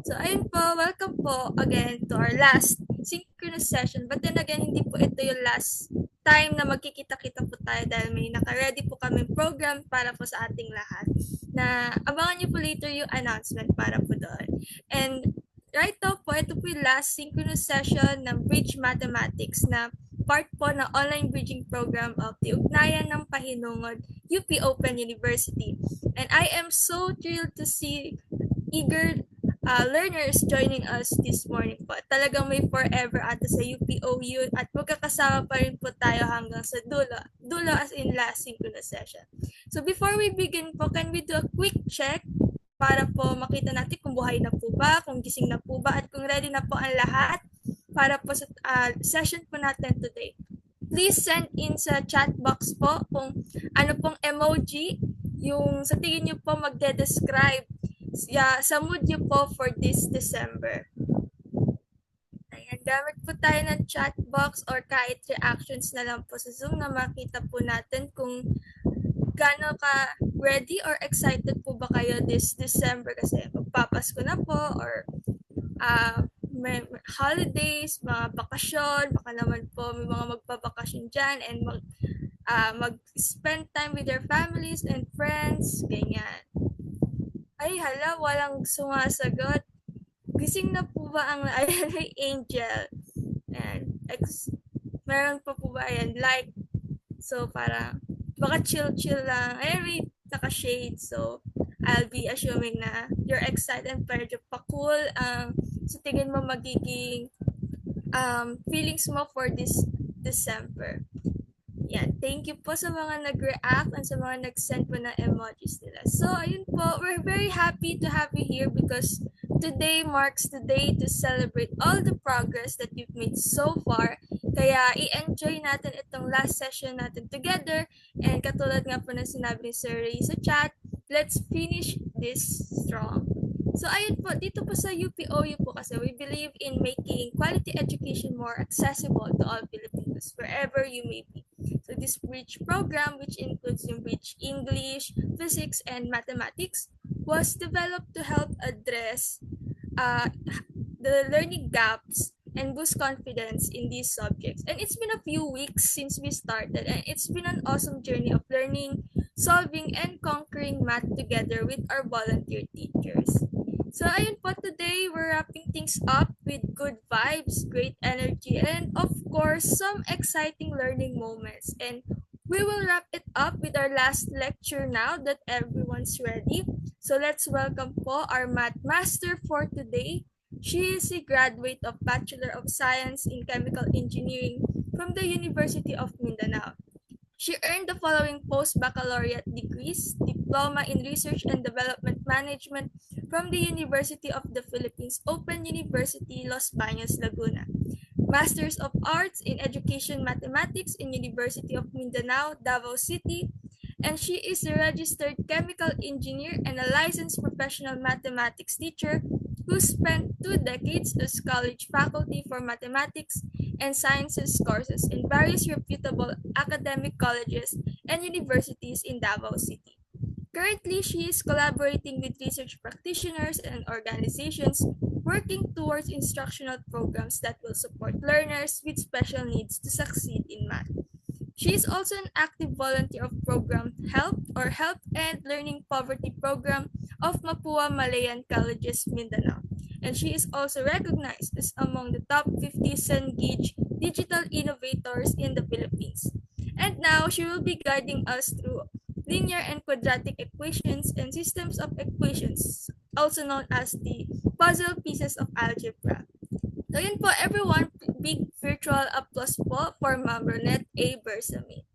So, ayun po, welcome po again to our last synchronous session. But then again, hindi po ito yung last time na magkikita-kita po tayo dahil may naka-ready po kami program para po sa ating lahat. Na abangan niyo po later yung announcement para po doon. And right now po, ito po yung last synchronous session ng Bridge Mathematics na part po ng online bridging program of the Ugnayan ng Pahinungod UP Open University. And I am so thrilled to see eager learners joining us this morning po. Talagang may forever ata sa UPOU at magkakasama pa rin po tayo hanggang sa dulo. Dulo as in last synchronous session. So before we begin po, can we do a quick check para po makita natin kung buhay na po ba, kung gising na po ba, at kung ready na po ang lahat para po sa session po natin today. Please send in sa chat box po kung ano pong emoji yung sa tingin nyo po magde-describe sa mood nyo po for this December. Ayan, gamit po tayo ng chat box or kahit reactions na lang po sa Zoom na makita po natin kung gaano ka ready or excited po ba kayo this December kasi magpapasko na po or may holidays, mga bakasyon, baka naman po may mga magbabakasyon dyan and mag-spend time with their families and friends, ganyan. Ay, hala, walang sumasagot. Gising na po ba ang Angel? And meron pa po ba yan? Like, so para baka chill-chill lang. Ay, may naka-shade. So, I'll be assuming na you're excited and medyo pa-cool. So, tingin mo magiging feelings mo for this December. Yan. Thank you po sa mga nag-react and sa mga nag-send po ng emojis nila. So, ayun po. We're very happy to have you here because today marks the day to celebrate all the progress that you've made so far. Kaya, i-enjoy natin itong last session natin together. And katulad nga po ng sinabi ni Sir Ray sa chat, let's finish this strong. So, ayun po, dito po sa UPOU po kasi we believe in making quality education more accessible to all Filipinos, wherever you may be. So, this bridge program, which includes yung bridge English, physics, and mathematics, was developed to help address the learning gaps and boost confidence in these subjects. And it's been a few weeks since we started, and it's been an awesome journey of learning, solving, and conquering math together with our volunteer teachers. So ayun po, today we're wrapping things up with good vibes, great energy, and of course, some exciting learning moments. And we will wrap it up with our last lecture now that everyone's ready. So let's welcome po our math master for today. She is a graduate of Bachelor of Science in Chemical Engineering from the University of Mindanao. She earned the following post-baccalaureate degrees: Diploma in Research and Development Management from the University of the Philippines Open University, Los Baños, Laguna. Masters of Arts in Education Mathematics in University of Mindanao, Davao City. And she is a registered chemical engineer and a licensed professional mathematics teacher who spent 2 decades as college faculty for mathematics and sciences courses in various reputable academic colleges and universities in Davao City. Currently, she is collaborating with research practitioners and organizations working towards instructional programs that will support learners with special needs to succeed in math. She is also an active volunteer of program Help End Learning Poverty program of Mapua Malayan Colleges, Mindanao. And she is also recognized as among the top 50 Cengage digital innovators in the Philippines. And now she will be guiding us through linear and quadratic equations and systems of equations, also known as the puzzle pieces of algebra. So yun po everyone, big virtual applause po for Ma'am Ronette A. Bersame.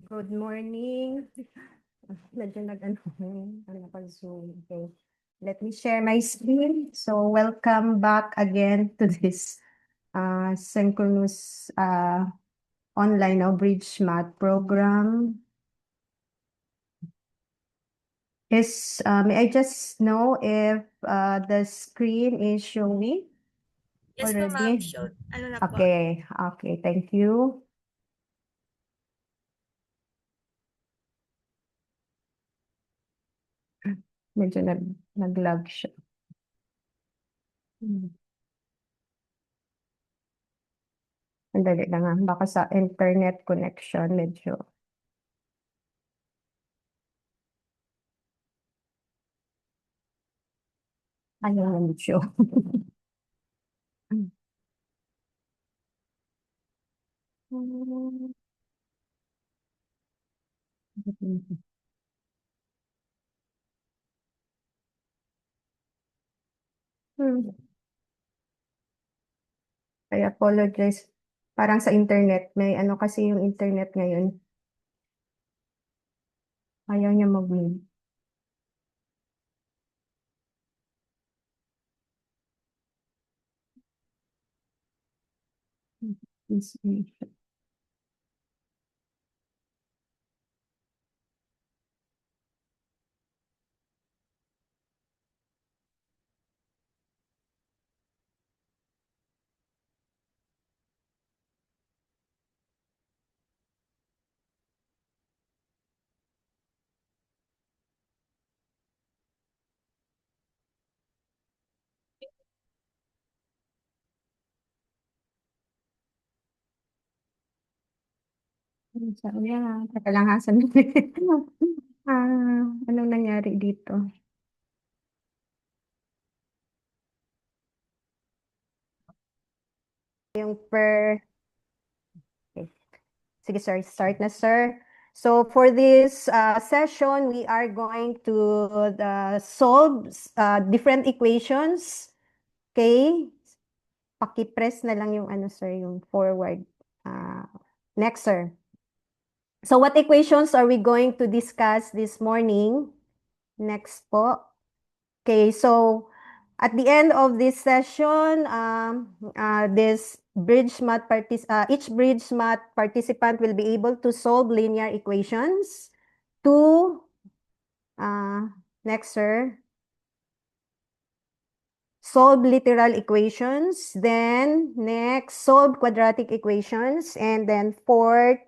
Good morning. Medyo nag-Zoom. Okay. Let me share my screen. So welcome back again to this synchronous online Bridge Math program. May I just know if the screen is showing Yes po ma'am, already? ano na po. Okay, thank you. Medyo nag-lag siya. Hmm. Sandali lang ah. Baka sa internet connection medyo. Ayun, medyo. Hmm. I apologize. Parang sa internet, may ano kasi yung internet ngayon. Ayaw niya mag-move. So, yeah, teka lang ha, sandali. Anong nangyari dito? Yung per... Okay. Sige, sir. Start na, sir. So, for this session, we are going to solve different equations. Okay? Paki-press na lang yung ano, sir, yung forward. Uh, Next, sir. So, what equations are we going to discuss this morning? Next po. Okay, so at the end of this session, each bridge math participant will be able to solve linear equations. Two, next, sir. Solve literal equations. Then next, solve quadratic equations. And then fourth,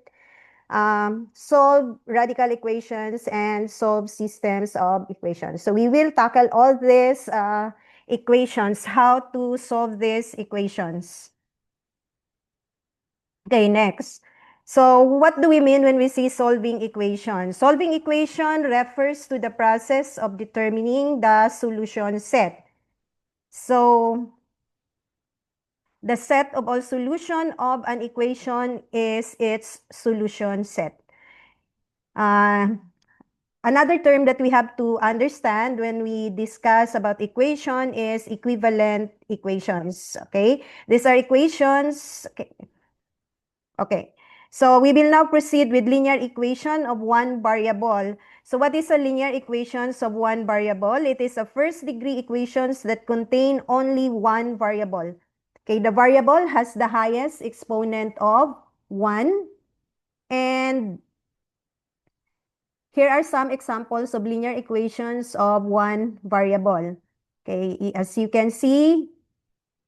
solve radical equations and solve systems of equations. So we will tackle all these equations, how to solve these equations. Okay, next. So what do we mean when we say solving equation? Solving equation refers to the process of determining the solution set. So the set of all solution of an equation is its solution set. Another term that we have to understand when we discuss about equation is equivalent equations. Okay, these are equations. Okay. So we will now proceed with linear equation of one variable. So what is a linear equations of one variable? It is a first degree equations that contain only one variable. Okay, the variable has the highest exponent of 1, and here are some examples of linear equations of one variable. Okay, as you can see,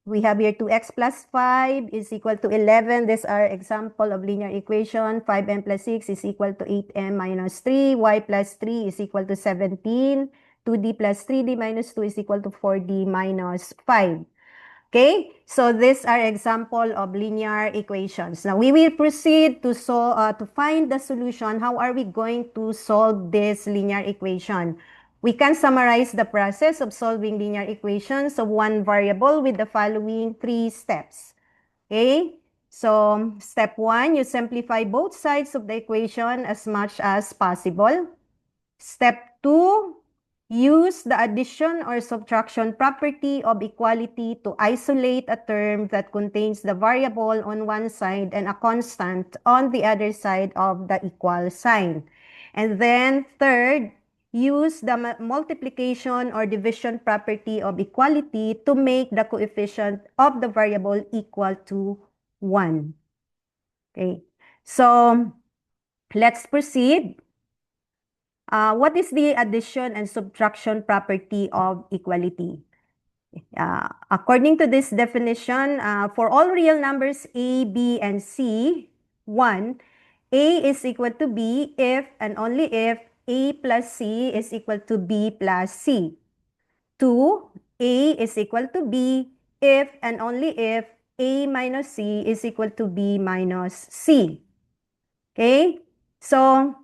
we have here 2x plus 5 is equal to 11. These are example of linear equation. 5m plus 6 is equal to 8m minus 3. Y plus 3 is equal to 17. 2d plus 3d minus 2 is equal to 4d minus 5. Okay, so these are example of linear equations. Now we will proceed to find the solution. How are we going to solve this linear equation? We can summarize the process of solving linear equations of one variable with the following 3 steps. Okay, so step 1, you simplify both sides of the equation as much as possible. Step 2, use the addition or subtraction property of equality to isolate a term that contains the variable on one side and a constant on the other side of the equal sign. And then third, use the multiplication or division property of equality to make the coefficient of the variable equal to 1. Okay, so let's proceed. What is the addition and subtraction property of equality? According to this definition, for all real numbers a, b, and c, 1, a is equal to b if and only if A plus C is equal to B plus C. 2, A is equal to B if and only if A minus C is equal to B minus C. Okay? So,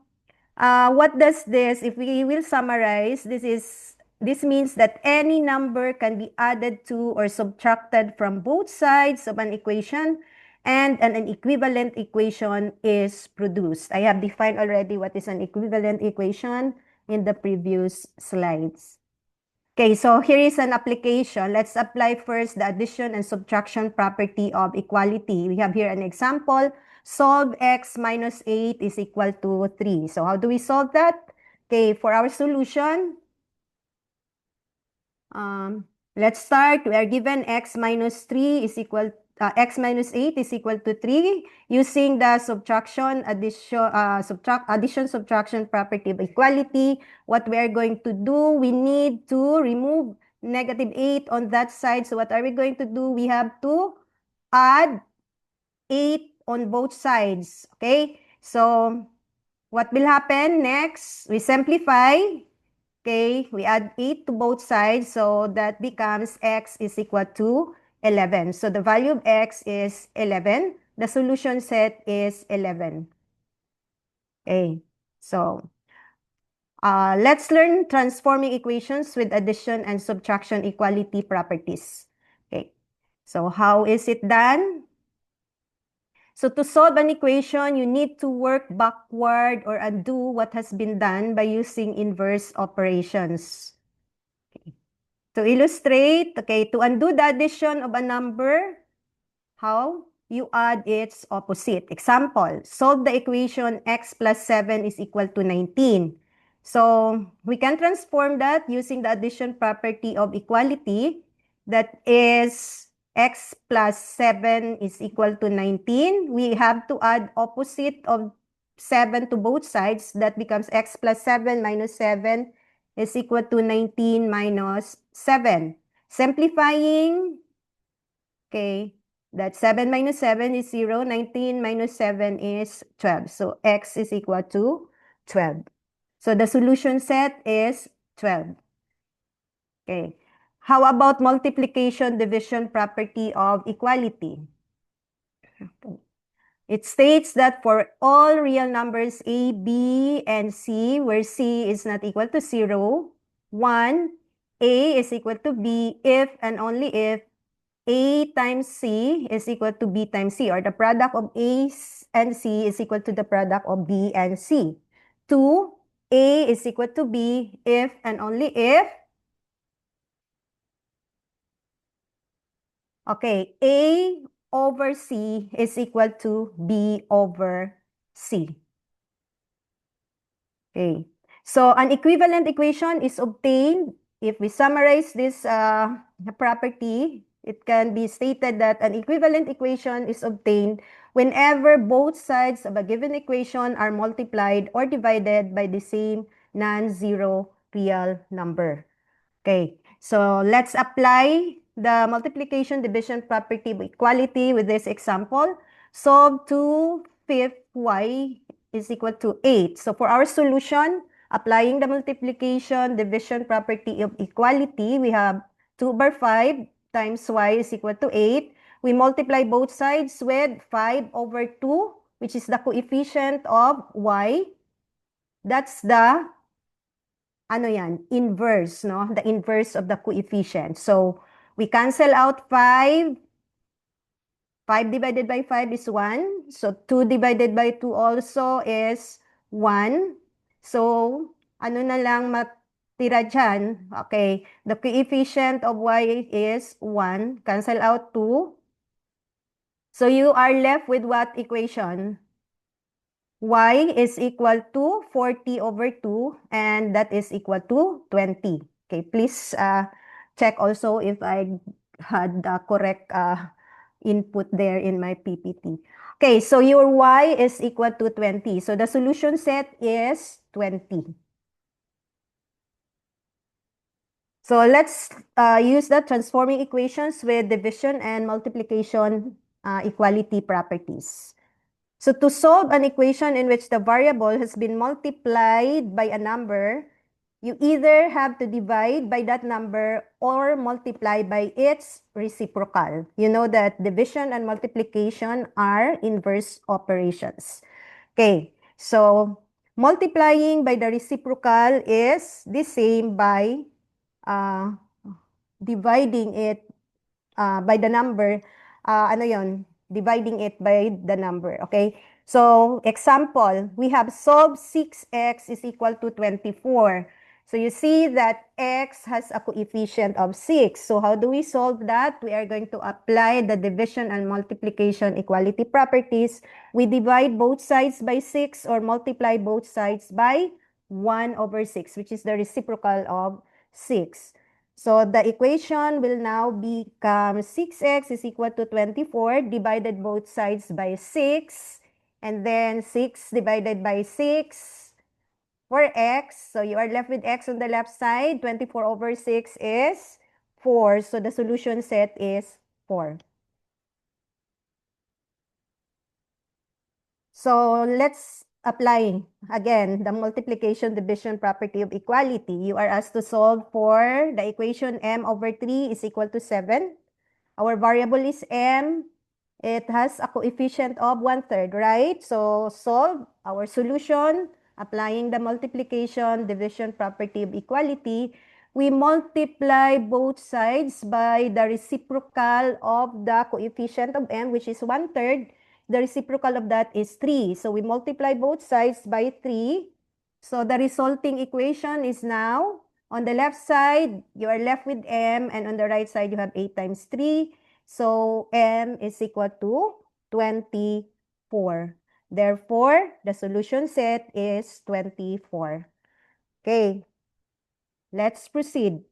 what does this, if we will summarize, this means that any number can be added to or subtracted from both sides of an equation and an equivalent equation is produced. I have defined already what is an equivalent equation in the previous slides. Okay, so here is an application. Let's apply first the addition and subtraction property of equality. We have here an example. Solve x minus 8 is equal to 3. So how do we solve that? Okay, for our solution, let's start. We are given x minus 3 is equal x minus 8 is equal to 3 using the addition subtraction property of equality. What we are going to do, we need to remove negative 8 on that side. So what are we going to do? We have to add 8 on both sides. Okay, so what will happen next? We simplify. Okay, we add 8 to both sides, so that becomes x is equal to 11. So the value of x is 11. The solution set is 11. Okay, so let's learn transforming equations with addition and subtraction equality properties. Okay, so how is it done? So to solve an equation, you need to work backward or undo what has been done by using inverse operations. To illustrate, okay, to undo the addition of a number, how? You add its opposite. Example, solve the equation x plus 7 is equal to 19. So we can transform that using the addition property of equality. That is x plus 7 is equal to 19. We have to add opposite of 7 to both sides. That becomes x plus 7 minus 7 is equal to 19 minus 7. Simplifying, okay, that 7 minus 7 is 0. 19 minus 7 is 12. So x is equal to 12. So the solution set is 12. Okay. How about multiplication division property of equality? It states that for all real numbers a, b, and c, where c is not equal to 0, 1, a is equal to b if and only if a times c is equal to b times c, or the product of a and c is equal to the product of b and c. 2, a is equal to b if and only if, okay, a over c is equal to b over c. Okay, so an equivalent equation is obtained. If we summarize this property, it can be stated that an equivalent equation is obtained whenever both sides of a given equation are multiplied or divided by the same non-zero real number. Okay, so let's apply the multiplication division property of equality with this example. Solve 2/5 y is equal to 8. So for our solution, applying the multiplication division property of equality, we have 2/5 times y is equal to 8. We multiply both sides with 5 over 2, which is the coefficient of y. That's the ano yan, inverse, no? The inverse of the coefficient. So, we cancel out 5. 5 divided by 5 is 1. So, 2 divided by 2 also is 1. So, ano na lang matira dyan? Okay, the coefficient of y is 1. Cancel out 2. So, you are left with what equation? Y is equal to 40 over 2, and that is equal to 20. Okay, please check also if I had the correct input there in my PPT. Okay, so your Y is equal to 20. So the solution set is 20. So let's use the transforming equations with division and multiplication equality properties. So to solve an equation in which the variable has been multiplied by a number, you either have to divide by that number or multiply by its reciprocal. You know that division and multiplication are inverse operations. Okay, so multiplying by the reciprocal is the same by dividing it by the number, ano yon, dividing it by the number, okay? So, example, we have solved 6x is equal to 24. So, you see that x has a coefficient of 6. So, how do we solve that? We are going to apply the division and multiplication equality properties. We divide both sides by 6 or multiply both sides by 1 over 6, which is the reciprocal of 6. So the equation will now become 6x is equal to 24, divided both sides by 6, and then 6 divided by 6 for x. So you are left with x on the left side. 24 over 6 is 4. So the solution set is 4. So let's apply again the multiplication division property of equality. You are asked to solve for the equation m over 3 is equal to 7. Our variable is m. It has a coefficient of 1/3, right? So solve our solution, applying the multiplication division property of equality. We multiply both sides by the reciprocal of the coefficient of m, which is 1/3. The reciprocal of that is 3. So we multiply both sides by 3. So the resulting equation is now, on the left side, you are left with m, and on the right side, you have 8 times 3. So m is equal to 24. Therefore, the solution set is 24. Okay, let's proceed.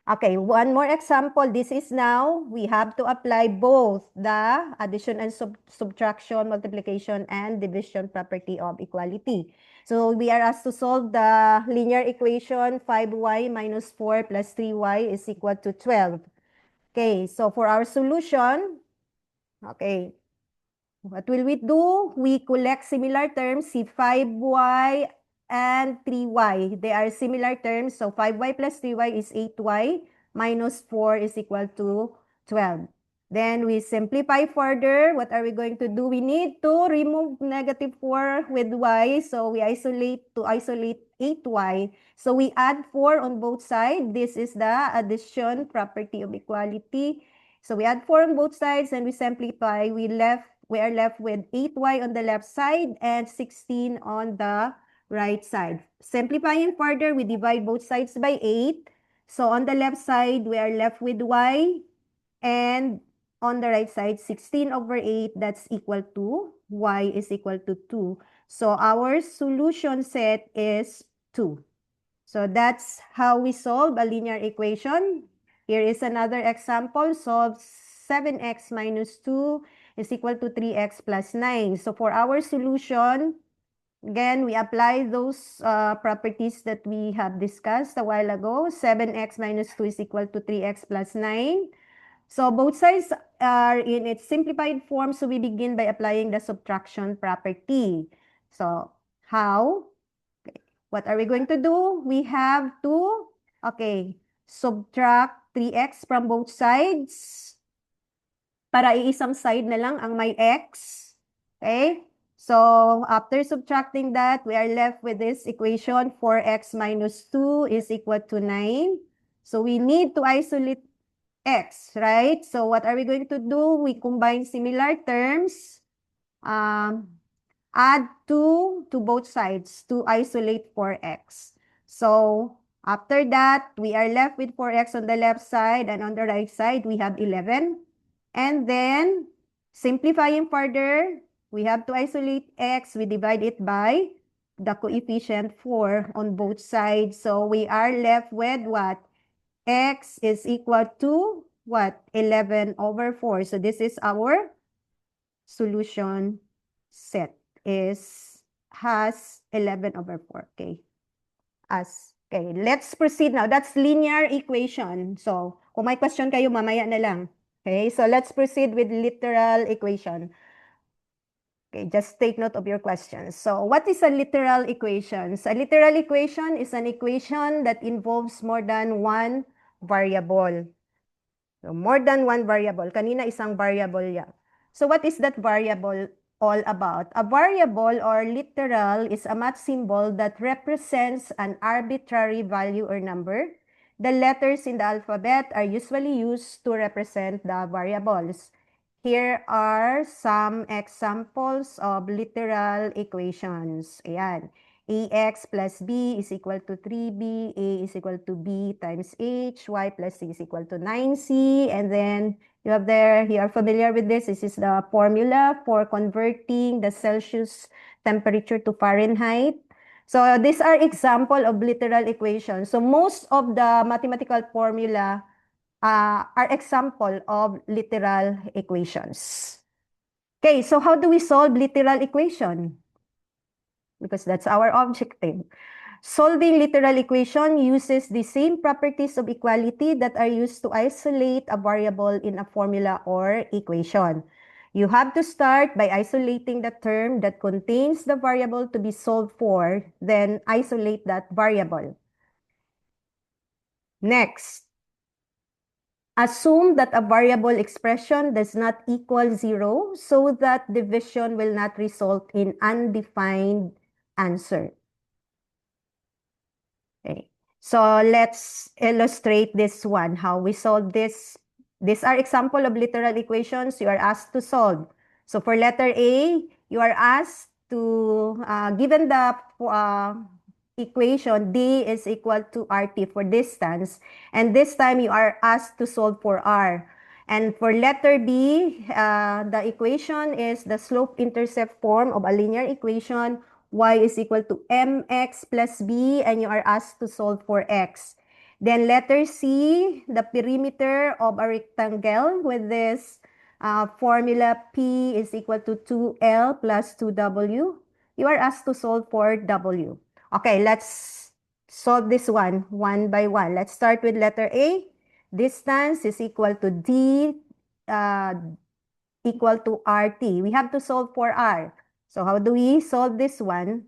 Okay, one more example. This is now, we have to apply both the addition and subtraction, multiplication, and division property of equality. So we are asked to solve the linear equation 5y minus 4 plus 3y is equal to 12. Okay, so for our solution, okay, what will we do? We collect similar terms, see 5y and 3y. They are similar terms, so 5y plus 3y is 8y, minus 4 is equal to 12. Then we simplify further. What are we going to do? We need to remove negative 4 with y, so we isolate 8y. So we add 4 on both sides. This is the addition property of equality. So we add 4 on both sides and we simplify. We are left with 8y on the left side and 16 on the right side. Simplifying further, we divide both sides by 8. So on the left side, we are left with y, and on the right side, 16 over 8, that's equal to, y is equal to 2. So our solution set is 2. So that's how we solve a linear equation. Here is another example. Solve 7x minus 2 is equal to 3x plus 9. So for our solution, again, we apply those properties that we have discussed a while ago. 7x minus 2 is equal to 3x plus 9. So both sides are in its simplified form. So we begin by applying the subtraction property. So how? What are we going to do? We have to, okay, subtract 3x from both sides. Para iisang side na lang ang may x. Okay? So, after subtracting that, we are left with this equation, 4x minus 2 is equal to 9. So, we need to isolate x, right? So, what are we going to do? We combine similar terms. Add 2 to both sides to isolate 4x. So, after that, we are left with 4x on the left side, and on the right side, we have 11. And then, simplifying further, we have to isolate x. We divide it by the coefficient 4 on both sides. So, we are left with what? X is equal to what? 11 over 4. So, this is our solution set. Has 11 over 4. Okay. Okay, let's proceed now. That's linear equation. So, kung may question kayo, mamaya na lang. Okay, so let's proceed with literal equation. Okay, just take note of your questions. So what is a literal equation? So a literal equation is an equation that involves more than one variable. So more than one variable. Kanina isang variable yan. So what is that variable all about? A variable or literal is a math symbol that represents an arbitrary value or number. The letters in the alphabet are usually used to represent the variables. Here are some examples of literal equations. Ayan. Ax plus b is equal to 3b, a is equal to b times h, y plus c is equal to 9c, and then you have there, you are familiar with this, this is the formula for converting the Celsius temperature to Fahrenheit. So these are example of literal equations. So most of the mathematical formula are example of literal equations. Okay, so how do we solve literal equation? Because that's our objective. Solving literal equation uses the same properties of equality that are used to isolate a variable in a formula or equation. You have to start by isolating the term that contains the variable to be solved for, then isolate that variable. Next, assume that a variable expression does not equal 0 so that division will not result in undefined answer. Okay. So let's illustrate this one, how we solve this. These are example of literal equations you are asked to solve. So for letter A, you are asked to, given the equation, D is equal to RT for distance, and this time you are asked to solve for R. And for letter B, the equation is the slope-intercept form of a linear equation. Y is equal to mx plus b, and you are asked to solve for x. Then letter C, the perimeter of a rectangle with this formula P is equal to 2L plus 2W. You are asked to solve for W. Okay, let's solve this one by one. Let's start with letter A. Distance is equal to D equal to RT. We have to solve for R. So how do we solve this one?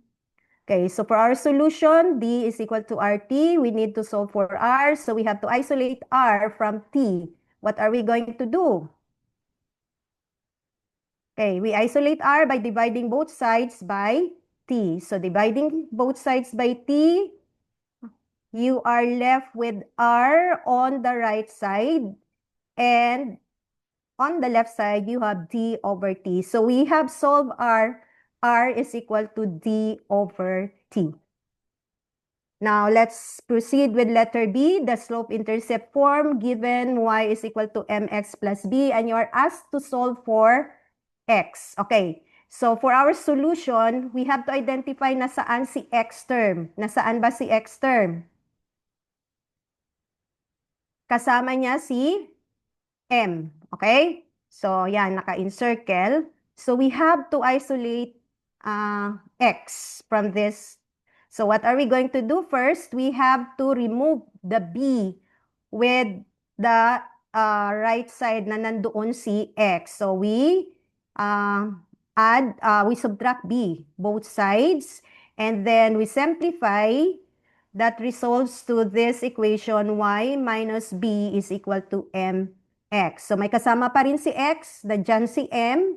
Okay, so for our solution, D is equal to RT. We need to solve for R, so we have to isolate R from T. What are we going to do? Okay, we isolate R by dividing both sides by T. So dividing both sides by T, you are left with R on the right side, and on the left side, you have D over T. So we have solved R. R is equal to D over T. Now, let's proceed with letter B, the slope-intercept form, given y is equal to mx plus b, and you are asked to solve for x. Okay, so for our solution, we have to identify nasaan si x term. Nasaan ba si x term? Kasama niya si m. Okay? So, yan, naka-encircle. So, we have to isolate x from this. So, what are we going to do first? We have to remove the b with the right side na nandoon si x. So, we we subtract b, both sides, and then we simplify. That resolves to this equation, y minus b is equal to mx. So, may kasama pa rin si x, nandiyan si m.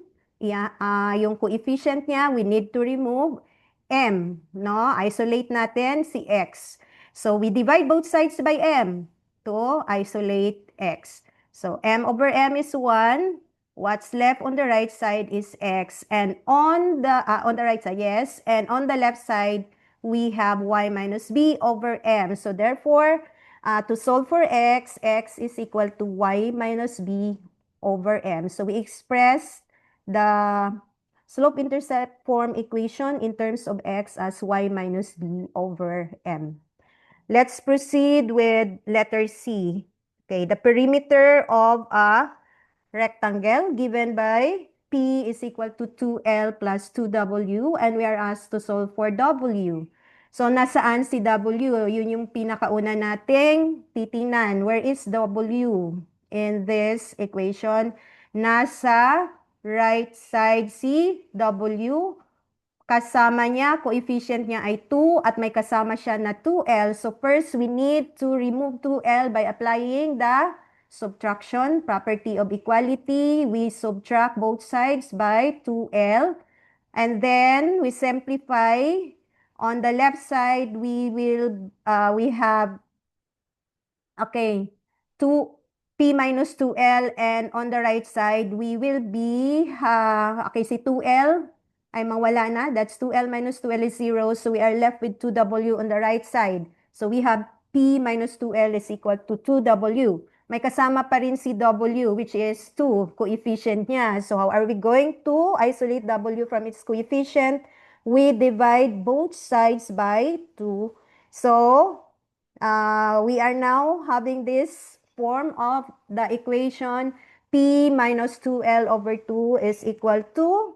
Yung coefficient niya, we need to remove m, no? Isolate natin si x. So, we divide both sides by m to isolate x. So, m over m is 1. What's left on the right side is x. And on the right side, yes. And on the left side, we have y minus b over m. So therefore, to solve for x, x is equal to y minus b over m. So we express the slope-intercept form equation in terms of x as y minus b over m. Let's proceed with letter C. Okay, the perimeter of a rectangle given by P is equal to 2L plus 2W, and we are asked to solve for W. So, nasaan si W? Yun yung pinakauna nating titingnan. Where is W in this equation? Nasa right side si W. Kasama niya, coefficient niya ay 2 at may kasama siya na 2L. So first, we need to remove 2L by applying the subtraction property of equality. We subtract both sides by 2L. And then we simplify. On the left side, we have, okay, 2p minus 2l, and on the right side, we will be, okay, si 2l ay mawala na. That's 2l minus 2l is 0. So we are left with 2w on the right side. So we have p minus 2l is equal to 2w. May kasama pa rin si w, which is 2, coefficient niya. So how are we going to isolate w from its coefficient? We divide both sides by 2. So we are now having this form of the equation p minus 2l over 2 is equal to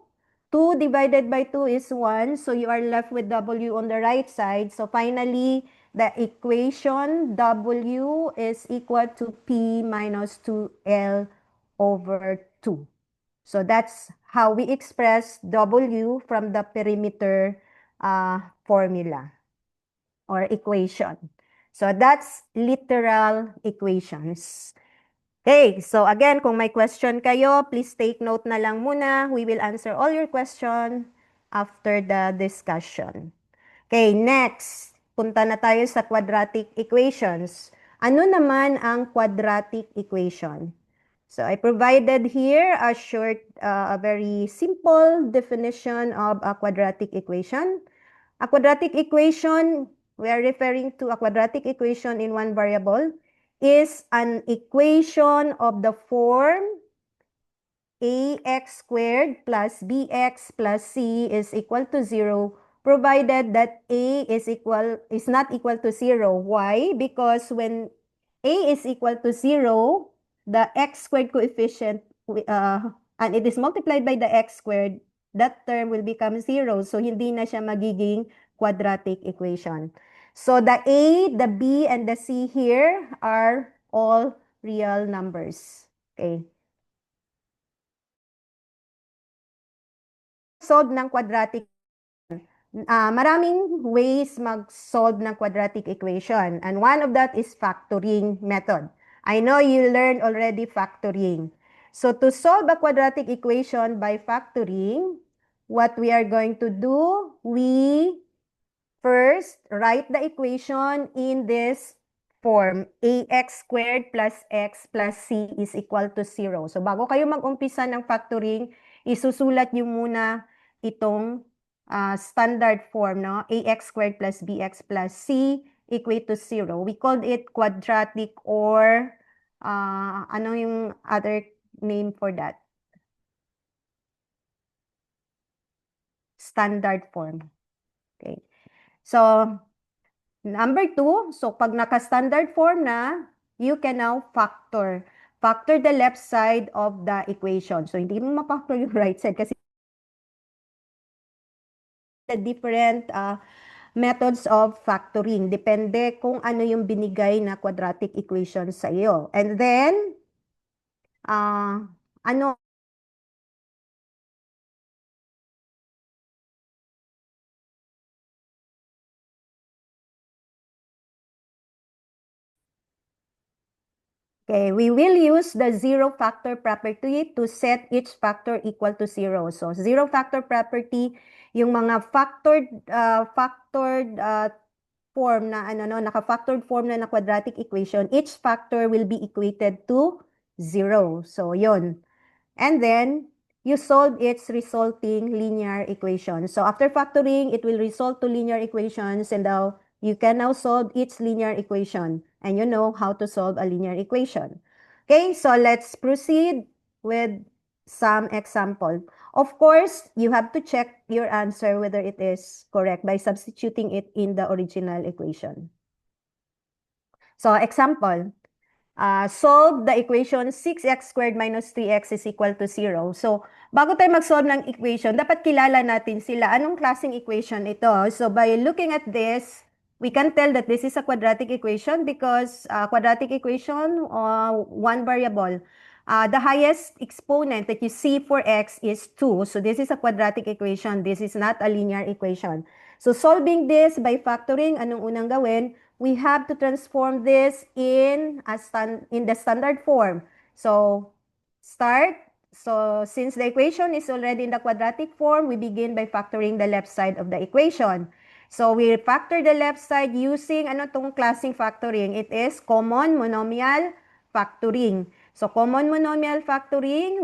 2 divided by 2 is 1. So you are left with w on the right side. So finally, the equation w is equal to p minus 2l over 2. So that's how we express w from the perimeter formula or equation. So that's literal equations. Okay, so again, kung may question kayo, please take note na lang muna. We will answer all your question after the discussion. Okay, next, punta na tayo sa quadratic equations. Ano naman ang quadratic equation? So I provided here a short, a very simple definition of a quadratic equation. A quadratic equation, we are referring to a quadratic equation in one variable, is an equation of the form ax squared plus bx plus c is equal to 0, provided that a is not equal to 0. Why? Because when a is equal to 0, the x squared coefficient, and it is multiplied by the x squared, that term will become 0. So, hindi na siya magiging quadratic equation. So, the a, the b, and the c here are all real numbers. Okay. Solve ng quadratic. Maraming ways mag-solve ng quadratic equation. And one of that is factoring method. I know you learned already factoring. So to solve a quadratic equation by factoring, what we are going to do, we first write the equation in this form. Ax squared plus x plus c is equal to 0. So bago kayo mag-umpisa ng factoring, isusulat nyo muna itong standard form, no? Ax squared plus bx plus c equate to 0. We called it quadratic, or ano yung other name for that? Standard form. Okay. So, number 2, so pag naka-standard form na, you can now factor. Factor the left side of the equation. So, hindi mo ma-factor yung right side kasi the different methods of factoring. Depende kung ano yung binigay na quadratic equation sa iyo. And then, ano Okay, we will use the zero factor property to set each factor equal to 0. So, zero factor property, yung mga factored form na naka-factored form na quadratic equation, each factor will be equated to 0. So, yun. And then, you solve its resulting linear equation. So, after factoring, it will result to linear equations, and now you can now solve its linear equation, and you know how to solve a linear equation. Okay, so let's proceed with some example. Of course, you have to check your answer whether it is correct by substituting it in the original equation. So, example, solve the equation 6x squared minus 3x is equal to 0. So, bago tayo mag-solve ng equation, dapat kilala natin sila. Anong klaseng equation ito? So, by looking at this, we can tell that this is a quadratic equation because quadratic equation, one variable. the highest exponent that you see for x is 2. So this is a quadratic equation. This is not a linear equation. So solving this by factoring, anong unang gawin? We have to transform this in the standard form. So start. So since the equation is already in the quadratic form, we begin by factoring the left side of the equation. So we factor the left side using ano tong klaseng factoring? It is common monomial factoring. So common monomial factoring,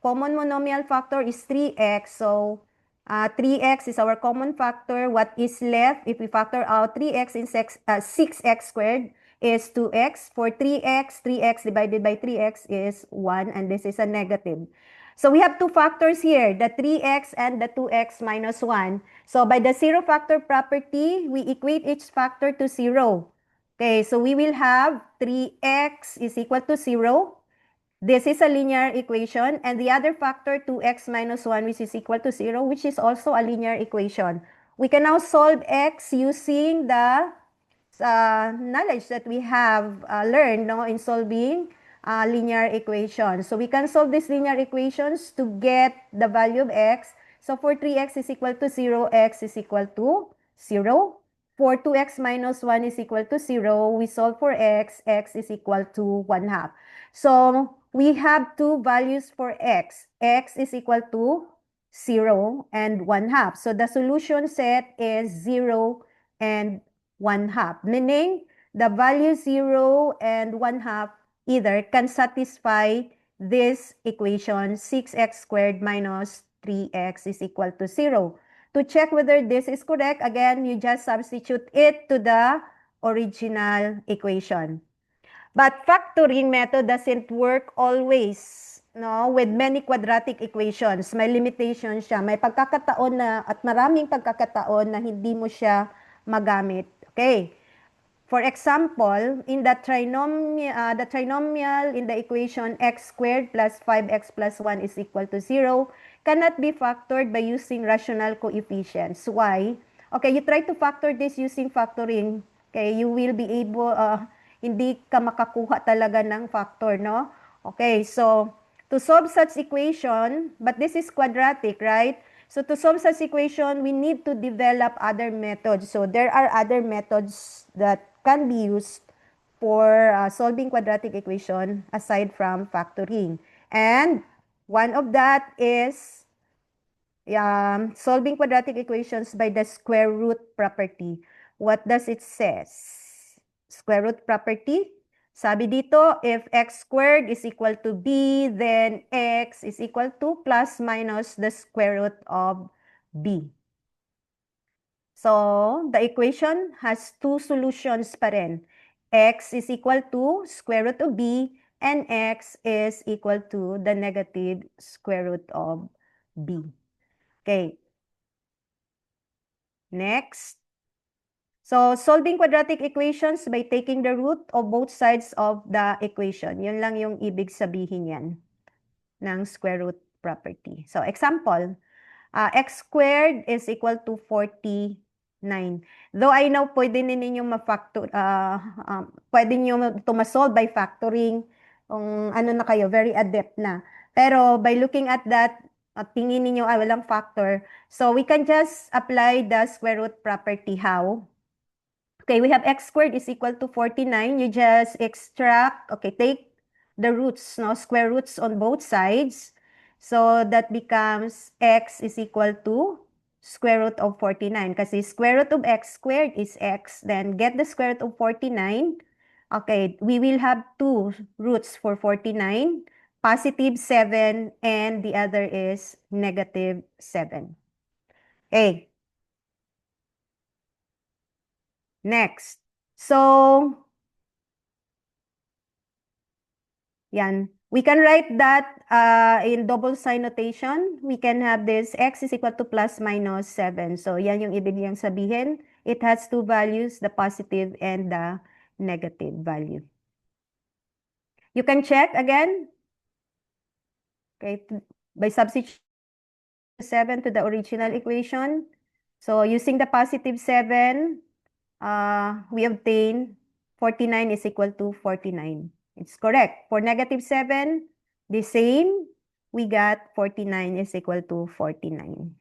common monomial factor is 3x. So 3x is our common factor. What is left if we factor out 3x in 6x squared is 2x. For 3x, 3x divided by 3x is 1, and this is a negative. So we have two factors here, the 3x and the 2x minus 1. So by the zero factor property, we equate each factor to 0. Okay, so we will have 3x is equal to 0. This is a linear equation. And the other factor, 2x minus 1, which is equal to 0, which is also a linear equation. We can now solve x using the knowledge that we have learned in solving linear equations. So we can solve these linear equations to get the value of x. So for 3x is equal to 0, x is equal to 0. For 2x minus 1 is equal to 0, we solve for x is equal to 1 half. So we have two values for x. X is equal to 0 and 1 half. So the solution set is 0 and 1 half, meaning the value 0 and 1 half either can satisfy this equation 6x squared minus 3x is equal to 0. To check whether this is correct, again, you just substitute it to the original equation. But factoring method doesn't work always, no, with many quadratic equations. May limitation siya. May pagkakataon na at maraming pagkakataon na hindi mo siya magamit. Okay. For example, in the trinomial in the equation x squared plus 5x plus 1 is equal to 0 cannot be factored by using rational coefficients. Why? Okay, you try to factor this using factoring. Okay, you will be able, hindi ka makakuha talaga ng factor, no? Okay, so to solve such equation, but this is quadratic, right? So to solve such equation, we need to develop other methods. So there are other methods that can be used for solving quadratic equation aside from factoring. And one of that is solving quadratic equations by the square root property. What does it says? Square root property. Sabi dito, if x squared is equal to b, then x is equal to plus minus the square root of b. So, the equation has two solutions pa rin. X is equal to square root of b, and x is equal to the negative square root of b. Okay. Next. So, solving quadratic equations by taking the root of both sides of the equation. Yun lang yung ibig sabihin yan ng square root property. So, example, x squared is equal to 49. Though I know pwede ninyo ma-factor, pwede nyo ito ma-solve by factoring, kung ano na kayo, very adept na. Pero by looking at that, at tingin ninyo, walang factor. So, we can just apply the square root property. How? Okay, we have x squared is equal to 49. You just extract, okay, take the roots, no, square roots on both sides. So that becomes x is equal to square root of 49. Kasi square root of x squared is x. Then get the square root of 49. Okay, we will have two roots for 49. Positive 7 and the other is negative 7. Okay. Next. So, yan. We can write that in double sign notation. We can have this x is equal to plus minus 7. So, yan yung ibig niyang sabihin. It has two values, the positive and the negative value. You can check again. Okay, by substituting 7 to the original equation. So, using the positive 7, we obtain 49 is equal to 49. It's correct. For negative 7, The same, we got 49 is equal to 49.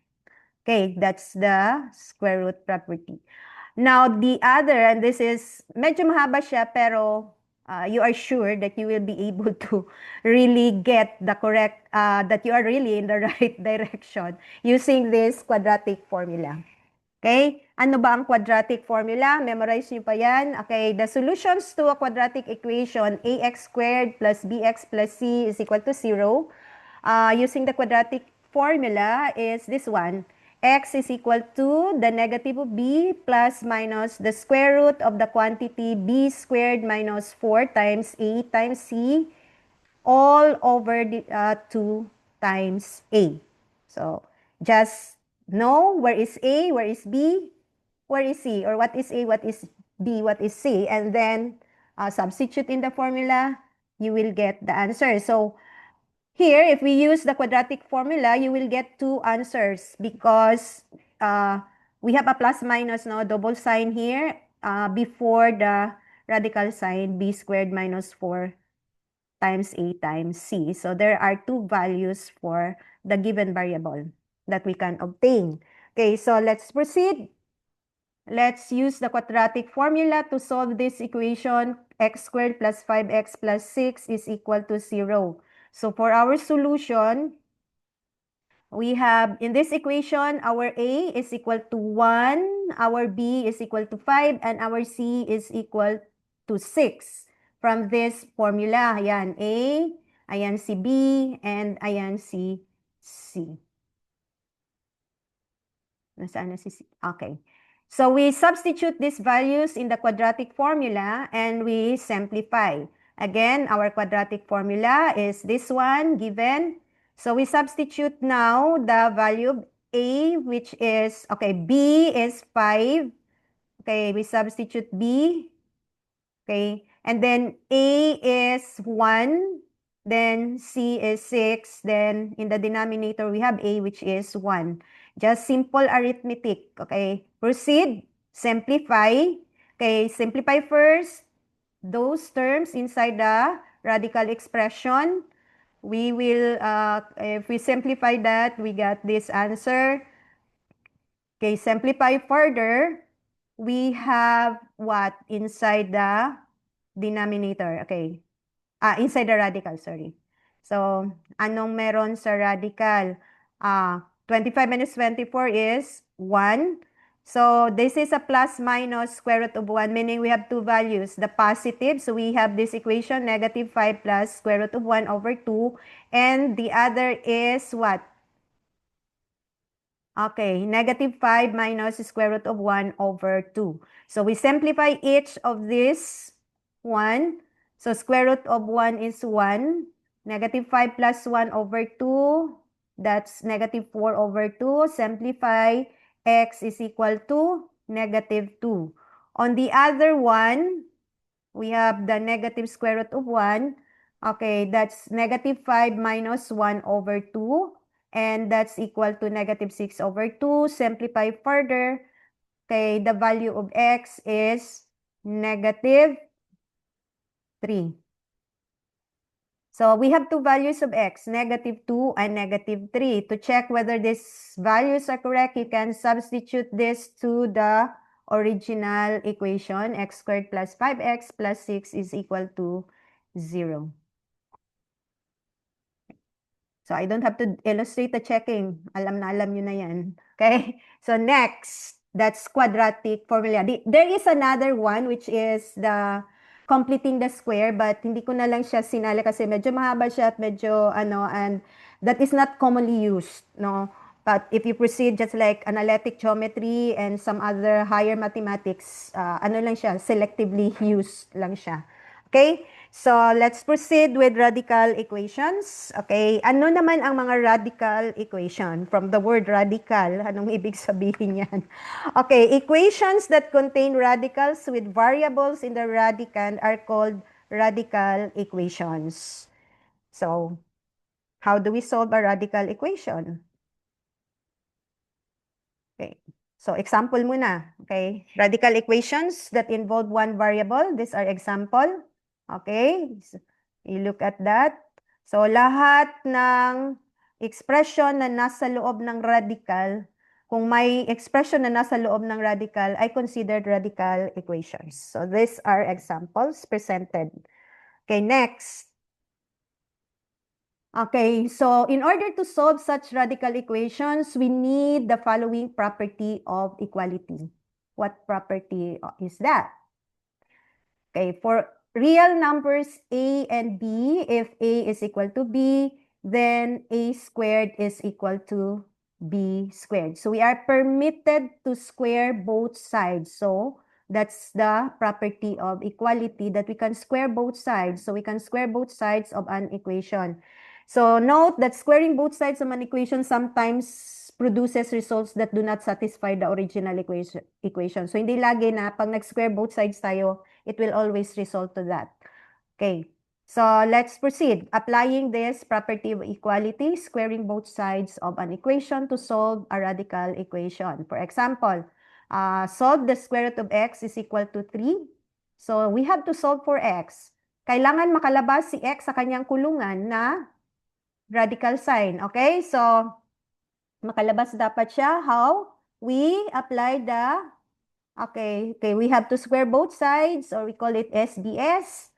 Okay, that's the square root property. Now, the other, and this is, medyo mahaba siya, pero you are sure that you will be able to really get the correct, that you are really in the right direction using this quadratic formula. Okay? Ano ba ang quadratic formula? Memorize niyo pa yan. Okay, the solutions to a quadratic equation, ax squared plus bx plus c is equal to 0. Using the quadratic formula is this one. X is equal to the negative of b plus minus the square root of the quantity b squared minus 4 times a times c all over the 2 times a. So, just know where is a, where is b, where is c, or what is a, what is b, what is c, and then substitute in the formula, you will get the answer. So, here, if we use the quadratic formula, you will get two answers because we have a plus minus, no, double sign here before the radical sign, b squared minus 4 times a times c. So there are two values for the given variable that we can obtain. Okay, so let's proceed. Let's use the quadratic formula to solve this equation. X squared plus 5x plus 6 is equal to 0. So for our solution, we have in this equation, our A is equal to 1, our B is equal to 5, and our C is equal to 6. From this formula, ayan A, ayan si B, and ayan si C. Nasaan na si C? Okay. So we substitute these values in the quadratic formula and we simplify. Again, our quadratic formula is this one given. So we substitute now the value of A, which is, okay, B is 5. Okay, we substitute B. Okay, and then A is 1. Then C is 6. Then in the denominator, we have A, which is 1. Just simple arithmetic. Okay, proceed, simplify. Okay, simplify first those terms inside the radical expression. We will, if we simplify that, we got this answer. Okay, simplify further. We have what inside the denominator? Okay. Inside the radical, sorry. So, anong meron sa radical? 25 minus 24 is 1. So, this is a plus minus square root of 1, meaning we have two values. The positive, so we have this equation, negative 5 plus square root of 1 over 2. And the other is what? Okay, negative 5 minus square root of 1 over 2. So, we simplify each of this 1. So, square root of 1 is 1. Negative 5 plus 1 over 2. That's negative 4 over 2. Simplify, x is equal to negative 2. On the other one, we have the negative square root of 1. Okay, that's negative 5 minus 1 over 2. And that's equal to negative 6 over 2. Simplify further. Okay, the value of x is negative 3. So we have two values of x, negative 2 and negative 3. To check whether these values are correct, you can substitute this to the original equation. X squared plus 5x plus 6 is equal to 0. So I don't have to illustrate the checking. Alam na alam nyo na yan. Okay? So next, that's quadratic formula. There is another one which is the completing the square, but hindi ko na lang siya sinali kasi medyo mahaba siya at medyo and that is not commonly used, no? But if you proceed just like analytic geometry and some other higher mathematics, lang siya, selectively used lang siya. Okay? So, let's proceed with radical equations. Okay, ano naman ang mga radical equation? From the word radical, anong ibig sabihin yan? Okay, equations that contain radicals with variables in the radicand are called radical equations. So, how do we solve a radical equation? Okay, so example muna. Okay, radical equations that involve one variable. These are example. Okay, so you look at that. So, lahat ng expression na nasa loob ng radical, kung may expression na nasa loob ng radical, ay considered radical equations. So, these are examples presented. Okay, next. Okay, so in order to solve such radical equations, we need the following property of equality. What property is that? Okay, for real numbers A and B, if A is equal to B, then A squared is equal to B squared. So we are permitted to square both sides. So that's the property of equality, that we can square both sides. So we can square both sides of an equation. So note that squaring both sides of an equation sometimes produces results that do not satisfy the original equation. So hindi lagi na pag nag-square both sides tayo, it will always result to that. Okay, so let's proceed. Applying this property of equality, squaring both sides of an equation to solve a radical equation. For example, solve the square root of x is equal to 3. So we have to solve for x. Kailangan makalabas si x sa kanyang kulungan na radical sign. Okay, so makalabas dapat siya. How? We apply the, okay, we have to square both sides, or we call it SDS.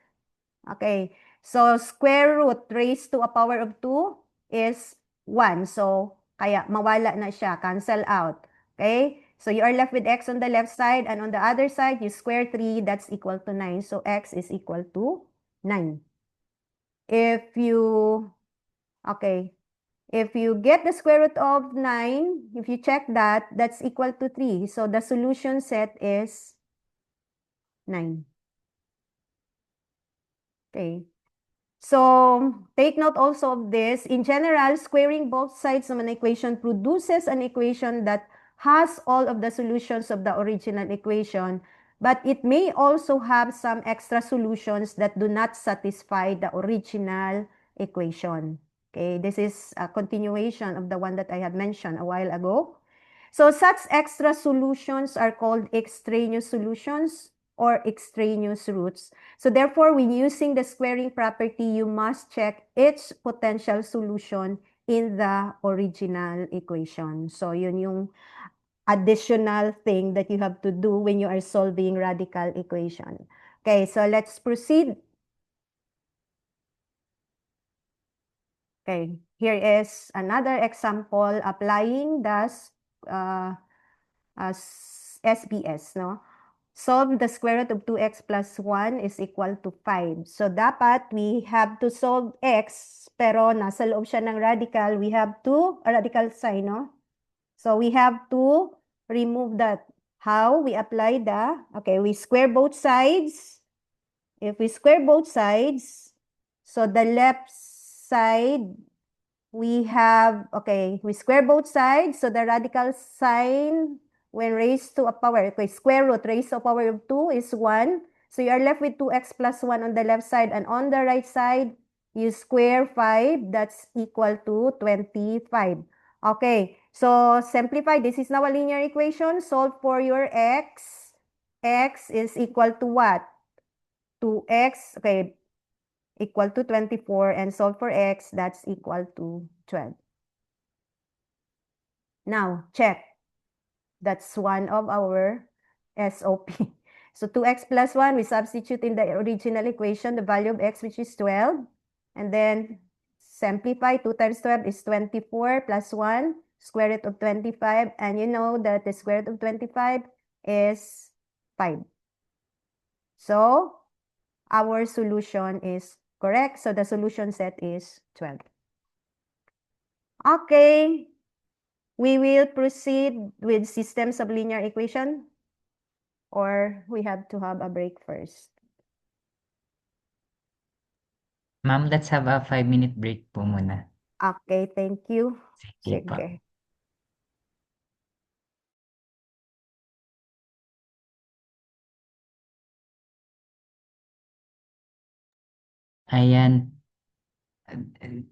Okay, so square root raised to a power of 2 is 1. So, kaya mawala na siya, cancel out. Okay, so you are left with x on the left side, and on the other side, you square 3, that's equal to 9. So, x is equal to 9. If you, okay, if you get the square root of 9, if you check that, that's equal to 3. So, the solution set is 9. Okay. So, take note also of this. In general, squaring both sides of an equation produces an equation that has all of the solutions of the original equation, but it may also have some extra solutions that do not satisfy the original equation. Okay, this is a continuation of the one that I have mentioned a while ago. So, such extra solutions are called extraneous solutions or extraneous roots. So therefore, when using the squaring property, you must check each potential solution in the original equation. So yun yung additional thing that you have to do when you are solving radical equation. Okay, so let's proceed. Okay, here is another example applying the SBS, no? Solve the square root of 2x plus 1 is equal to 5. So, dapat we have to solve x, pero nasa loob siya ng radical, we have to, a radical sign, no? So, we have to remove that. How? We apply the, okay, we square both sides. If we square both sides, so the left side, we have, okay, we square both sides, so the radical sign when raised to a power, okay, square root raised to a power of 2 is 1. So you are left with 2x plus 1 on the left side, and on the right side, you square 5, that's equal to 25. Okay, so simplify. This is now a linear equation. Solve for your x. X is equal to what? 2x, okay, equal to 24, and solve for x, that's equal to 12. Now, check. That's one of our SOP. So 2x plus 1, we substitute in the original equation the value of x, which is 12. And then simplify. 2 times 12 is 24 plus 1, square root of 25. And you know that the square root of 25 is 5. So our solution is correct. So the solution set is 12. Okay. We will proceed with systems of linear equation, or we have to have a break first. Ma'am, let's have a 5-minute break po muna. Okay, thank you. Sige po. Sige. Ayan.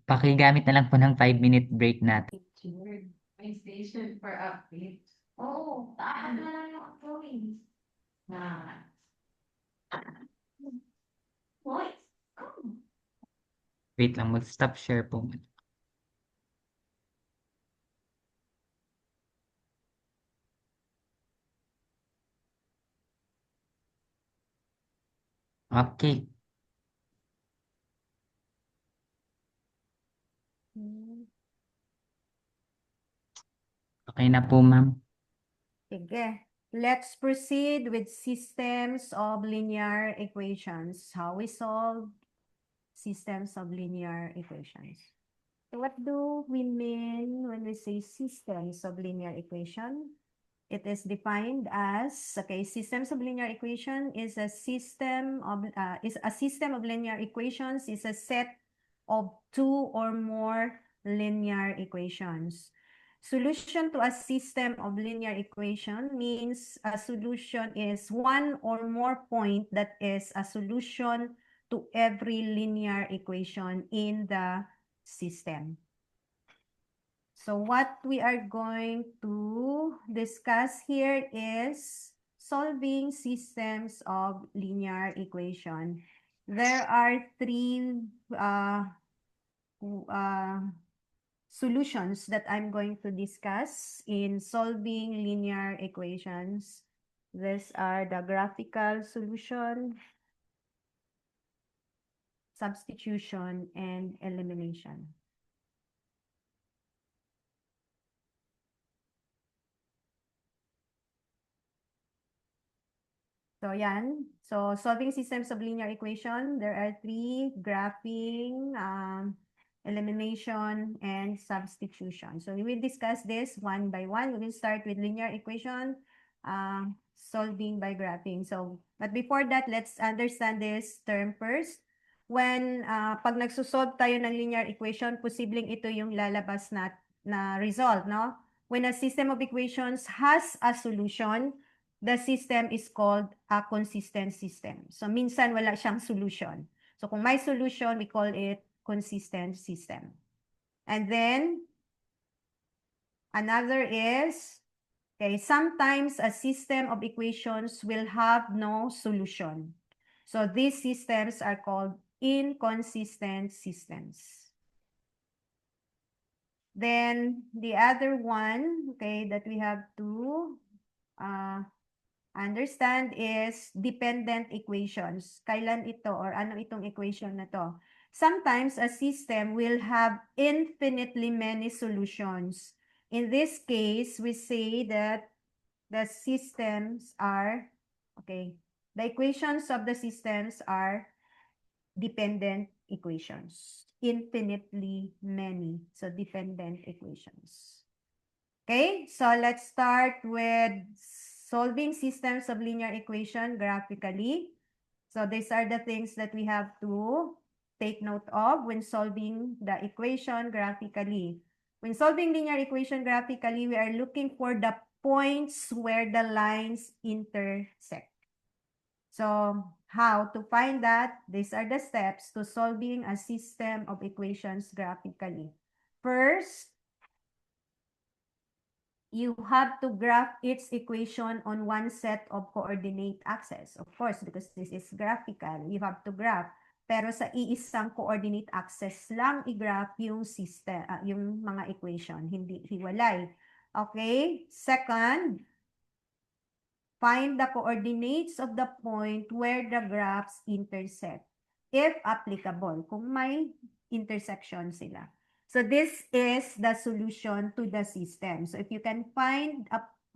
Pakigamit na lang po ng 5-minute break natin. May station for update. Oo, taas na lang yung uploading. Na. Boys, come. Wait lang, mag-stop share po. Okay. Okay na po, ma'am. Sige. Let's proceed with systems of linear equations. How we solve systems of linear equations. So what do we mean when we say systems of linear equation? It is defined as, okay, systems of linear equation is a system of linear equations is a set of two or more linear equations. Solution to a system of linear equation means a solution is one or more point that is a solution to every linear equation in the system. So what we are going to discuss here is solving systems of linear equation. There are three solutions that I'm going to discuss in solving linear equations. These are the graphical solution, substitution, and elimination. So yan. So solving systems of linear equation, there are three: graphing, elimination, and substitution. So we will discuss this one by one. We will start with linear equation, solving by graphing. So, but before that, let's understand this term first. When pag nagsusolve tayo ng linear equation, posibleng ito yung lalabas na result, no? When a system of equations has a solution, the system is called a consistent system. So minsan wala siyang solution. So kung may solution, we call it consistent system. And then another is, okay, sometimes a system of equations will have no solution. So these systems are called inconsistent systems. Then the other one, okay, that we have to understand is dependent equations. Kailan ito or ano itong equation na to? Sometimes a system will have infinitely many solutions. In this case, we say that the systems are, okay, the equations of the systems are dependent equations. Infinitely many. So dependent equations. Okay, so let's start with solving systems of linear equation graphically. So these are the things that we have to take note of when solving the equation graphically. When solving linear equation graphically, we are looking for the points where the lines intersect. So how to find that? These are the steps to solving a system of equations graphically. First, you have to graph its equation on one set of coordinate axes. Of course, because this is graphical, you have to graph. Pero sa iisang coordinate axis lang i-graph yung system, yung mga equation, hindi hiwalay. Okay? Second, find the coordinates of the point where the graphs intersect, if applicable, kung may intersection sila. So this is the solution to the system. So if you can find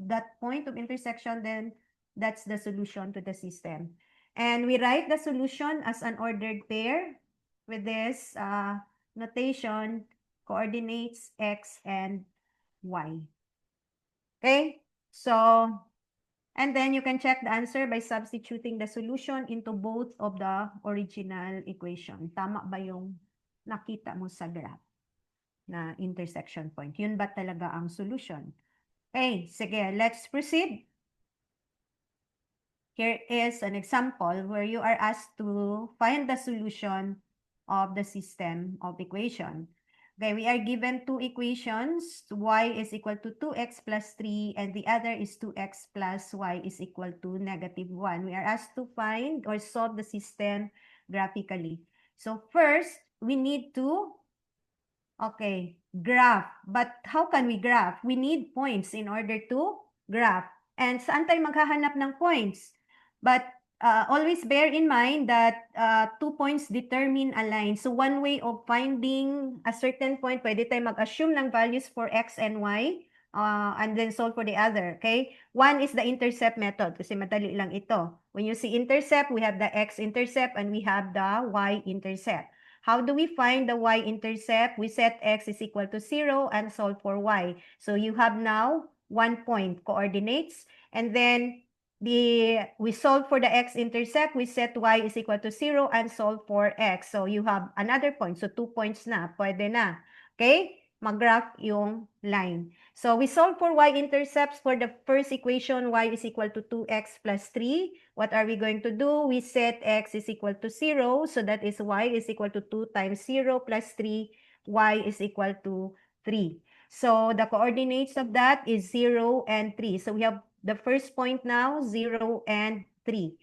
that point of intersection, then that's the solution to the system. And we write the solution as an ordered pair with this notation, coordinates x and y. Okay? So, and then you can check the answer by substituting the solution into both of the original equation. Tama ba yung nakita mo sa graph na intersection point? Yun ba talaga ang solution? Okay, sige, let's proceed. Here is an example where you are asked to find the solution of the system of equation. Okay, we are given two equations. Y is equal to 2x plus 3 and the other is 2x plus y is equal to -1. We are asked to find or solve the system graphically. So first, we need to, okay, graph. But how can we graph? We need points in order to graph. And saan tayo maghahanap ng points? But always bear in mind that 2 points determine a line. So one way of finding a certain point, pwede tayo mag-assume ng values for x and y, and then solve for the other, okay? One is the intercept method, kasi madali lang ito. When you see intercept, we have the x-intercept and we have the y-intercept. How do we find the y-intercept? We set x is equal to 0 and solve for y. So you have now 1 point coordinates, and then we solve for the x-intercept, we set y is equal to 0 and solve for x. So you have another point. So 2 points na, pwede na. Okay? Mag-graph yung line. So we solve for y-intercepts for the first equation, y is equal to 2x plus 3. What are we going to do? We set x is equal to 0. So that is y is equal to 2 times 0 plus 3. Y is equal to 3. So the coordinates of that is 0 and 3. So we have the first point now, 0 and 3.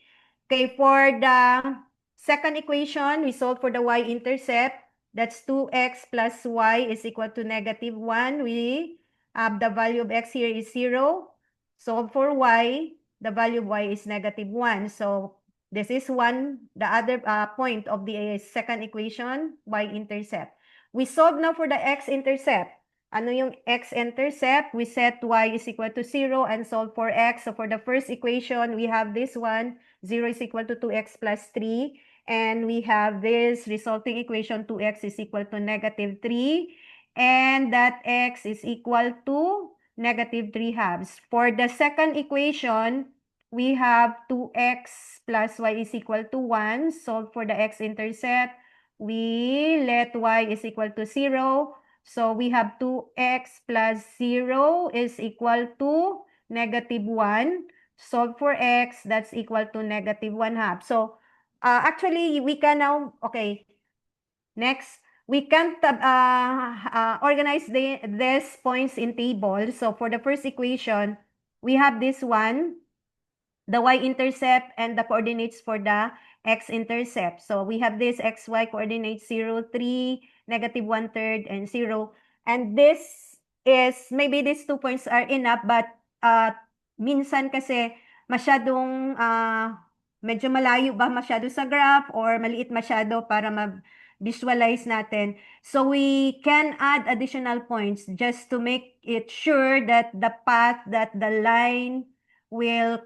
Okay, for the second equation, we solve for the y-intercept. That's 2x plus y is equal to negative 1. We have the value of x here is 0. Solve for y, the value of y is negative 1. So this is the other point of the second equation, y-intercept. We solve now for the x-intercept. Ano yung x-intercept? We set y is equal to 0 and solve for x. So for the first equation, we have this one, 0 is equal to 2x plus 3. And we have this resulting equation, 2x is equal to negative 3. And that x is equal to negative 3 halves. For the second equation, we have 2x plus y is equal to 1. Solve for the x-intercept. We let y is equal to 0. So we have 2x plus 0 is equal to negative 1. Solve for x, that's equal to negative 1 half. So actually, we can now, okay, next, we can organize these points in table. So for the first equation, we have this one, the y-intercept and the coordinates for the x-intercept. So we have this xy coordinates 0, 3, negative 1/3, and 0. And this is, maybe these 2 points are enough, but minsan kasi masyadong, medyo malayo ba masyado sa graph or maliit masyado para ma-visualize natin. So we can add additional points just to make it sure that the path that the line will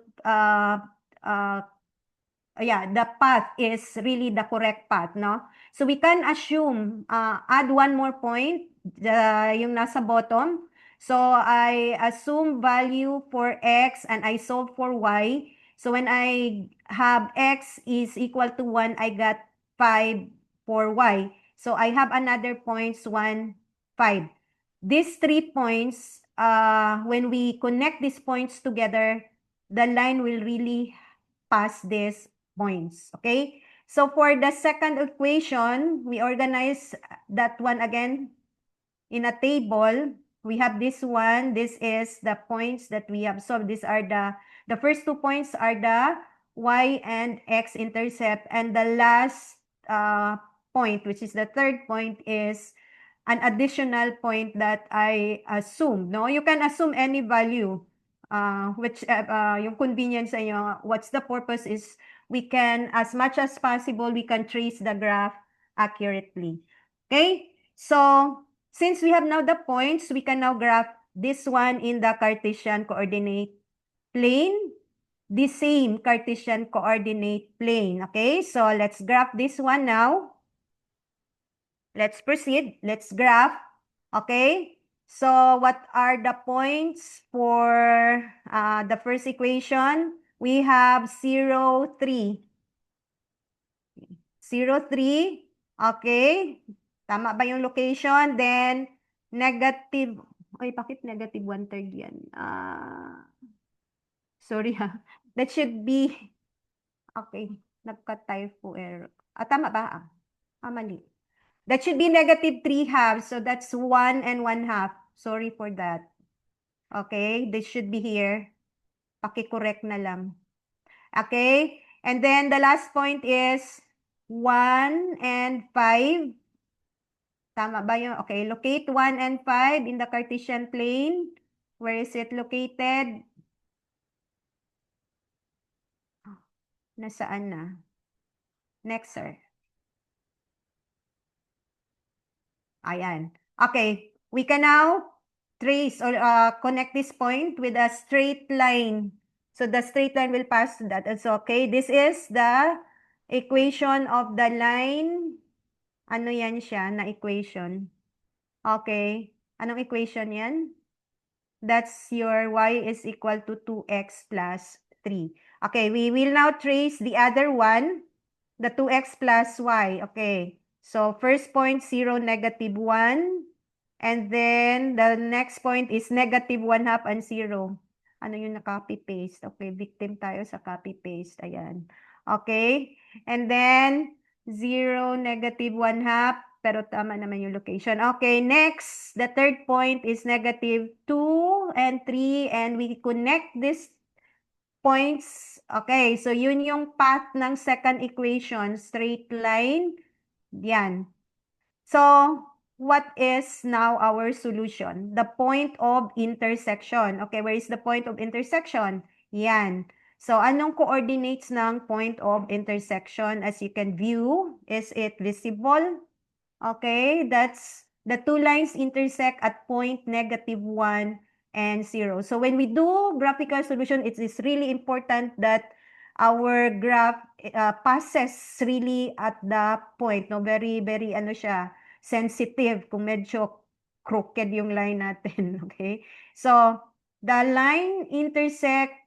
the path is really the correct path, no? So we can assume, add one more point, yung nasa bottom. So I assume value for x and I solve for y. So when I have x is equal to 1, I got 5 for y. So I have another points, 1, 5. These 3 points, when we connect these points together, the line will really pass these points, okay? So for the second equation, we organize that one again in a table. We have this one. This is the points that we have solved. These are the first 2 points are the y and x intercept. And the last point, which is the third point, is an additional point that I assume. No, you can assume any value, which yung convenience sa inyo. What's the purpose is we can, as much as possible, we can trace the graph accurately. Okay, so since we have now the points, we can now graph this one in the Cartesian coordinate plane, the same Cartesian coordinate plane. Okay, so let's graph this one now. Let's proceed. Let's graph. Okay, so what are the points for the first equation? We have 0, 3. 0, 3. Okay. Tama ba yung location? Then, negative, ay, bakit negative 1/3 yan? Sorry ha. That should be, okay, nagka-typo error. Tama ba? Mali. That should be negative 3 halves. So that's 1 and 1/2. Sorry for that. Okay, this should be here. Paki-correct na lang. Okay, and then the last point is 1 and 5. Tama ba yun? Okay, locate 1 and 5 in the Cartesian plane. Where is it located? Nasaan na? Next, sir. Ayan. Okay, we can now trace or connect this point with a straight line. So the straight line will pass to that. It's okay. This is the equation of the line. Ano yan siya na equation? Okay. Anong equation yan? That's your y is equal to 2x plus 3. Okay, we will now trace the other one, the 2x plus y. Okay, so first point, 0, negative 1. And then the next point is negative 1/2 and 0. Ano yung na-copy-paste? Okay, victim tayo sa copy-paste. Ayan. Okay, and then 0, negative 1/2. Pero tama naman yung location. Okay, next, the third point is negative 2 and 3, and we connect these points. Okay, so yun yung path ng second equation, straight line. Yan. So, what is now our solution? The point of intersection. Okay, where is the point of intersection? Yan. So, anong coordinates ng point of intersection? As you can view, is it visible? Okay, that's the two lines intersect at point negative 1 and 0. So when we do graphical solution, it is really important that our graph passes really at the point, no? Very, very, ano siya, sensitive kung medyo crooked yung line natin, okay? So the lines intersect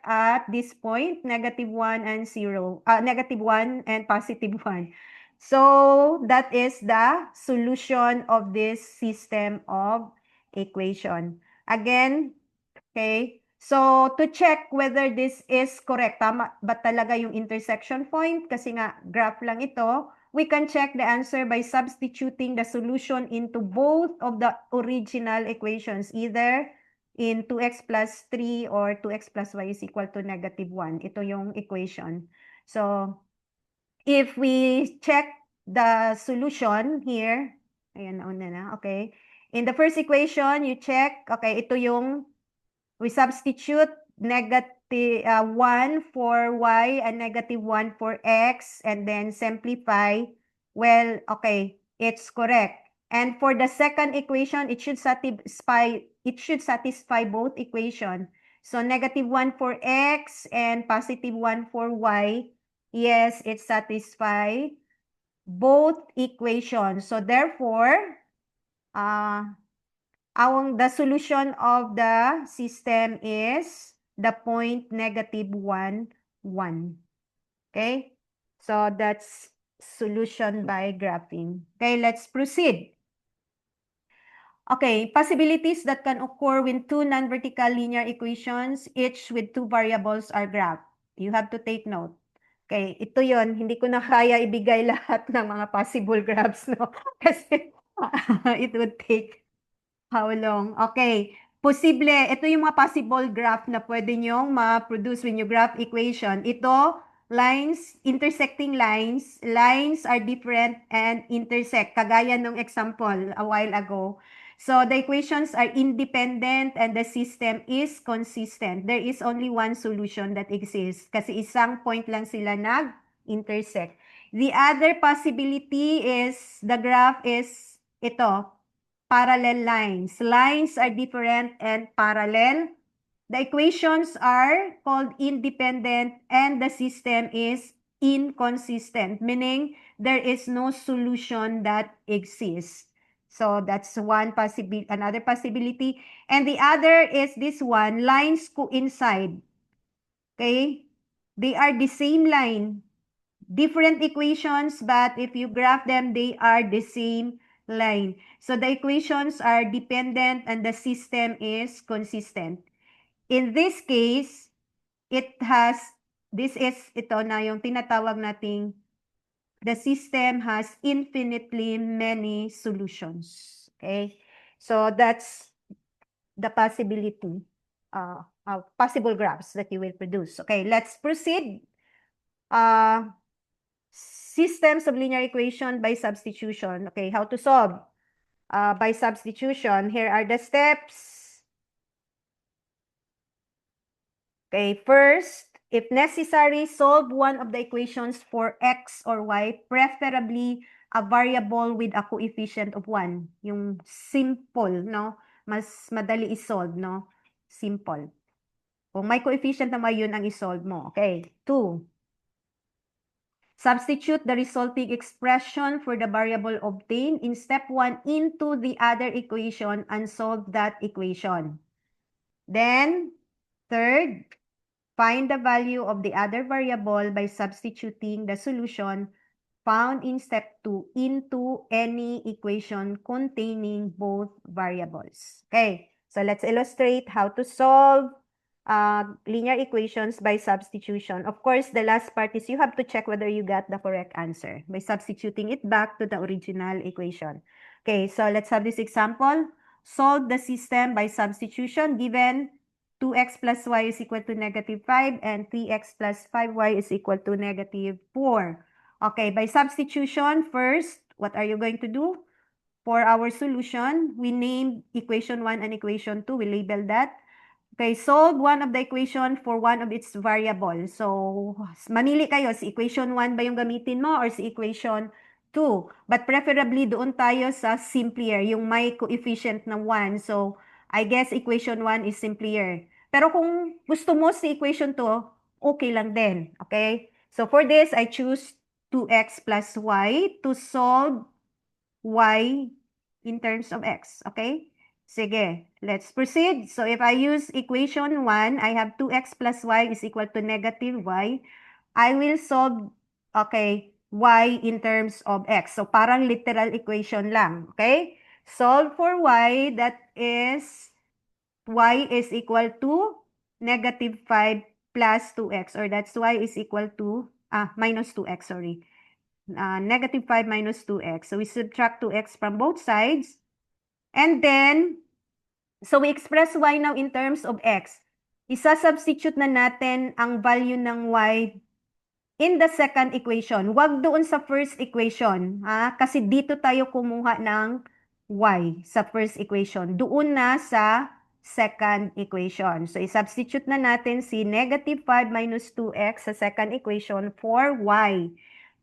at this point, negative 1 and 0, negative 1 and positive 1. So that is the solution of this system of equation. Again, okay, so to check whether this is correct, tama ba talaga yung intersection point? Kasi nga graph lang ito, we can check the answer by substituting the solution into both of the original equations, either in 2x plus 3 or 2x plus y is equal to negative 1. Ito yung equation. So, if we check the solution here, ayan, nauna na, okay. In the first equation, you check, okay, ito yung, we substitute negative 1 for y and negative 1 for x, and then simplify. Well, okay, it's correct. And for the second equation, it should satisfy both equation. So negative 1 for x and positive 1 for y. Yes, it satisfies both equations. So therefore, the solution of the system is the point negative 1, 1. Okay? So that's solution by graphing. Okay, let's proceed. Okay, possibilities that can occur when two non-vertical linear equations, each with two variables, are graphed. You have to take note. Okay, ito yon, hindi ko na kaya ibigay lahat ng mga possible graphs, no? Kasi it would take how long? Okay, posible, ito yung mga possible graph na pwede nyong ma-produce when you graph equation. Ito, lines, intersecting lines. Lines are different and intersect, kagaya ng example a while ago. So the equations are independent and the system is consistent. There is only one solution that exists kasi isang point lang sila nag-intersect. The other possibility is the graph is ito, parallel lines. Lines are different and parallel. The equations are called independent and the system is inconsistent, meaning there is no solution that exists. So that's one possibility, another possibility. And the other is this one, lines coincide. Okay? They are the same line. Different equations, but if you graph them, they are the same line. So the equations are dependent and the system is consistent. In this case, ito na yung tinatawag nating the system has infinitely many solutions. Okay? So that's the possibility, possible graphs that you will produce. Okay, let's proceed. systems of linear equation by substitution. Okay, how to solve by substitution. Here are the steps. Okay, first, if necessary, solve one of the equations for x or y, preferably a variable with a coefficient of 1. Yung simple, no? Mas madali i-solve, no? Simple. Kung may coefficient naman yun ang i-solve mo. Okay, 2. Substitute the resulting expression for the variable obtained in step 1 into the other equation and solve that equation. Then, third, find the value of the other variable by substituting the solution found in step 2 into any equation containing both variables. Okay, so let's illustrate how to solve linear equations by substitution. Of course, the last part is you have to check whether you got the correct answer by substituting it back to the original equation. Okay, so let's have this example. Solve the system by substitution given 2x plus y is equal to -5 and 3x plus 5y is equal to -4. Okay, by substitution, first, what are you going to do? For our solution, we named equation 1 and equation 2. We label that. Okay, solve one of the equation for one of its variables. So, manili kayo, si equation 1 ba yung gamitin mo or si equation 2? But preferably, doon tayo sa simpler, yung may coefficient na 1. So, I guess equation 1 is simpler. Pero kung gusto mo si equation 2, okay lang din. Okay? So, for this, I choose 2x plus y to solve y in terms of x. Okay? Sige, let's proceed. So, if I use equation 1, I have 2x plus y is equal to -y. I will solve, okay, y in terms of x. So, parang literal equation lang. Okay? Solve for y, that is, y is equal to -5 plus 2x, or that's y is equal to, minus 2x, sorry. -5 minus 2x. So, we subtract 2x from both sides. And then, so we express y now in terms of x. Isa-substitute na natin ang value ng y in the second equation. Wag doon sa first equation, ha? Kasi dito tayo kumuha ng y sa first equation. Doon na sa second equation. So, i-substitute na natin si -5 minus 2x sa second equation for y.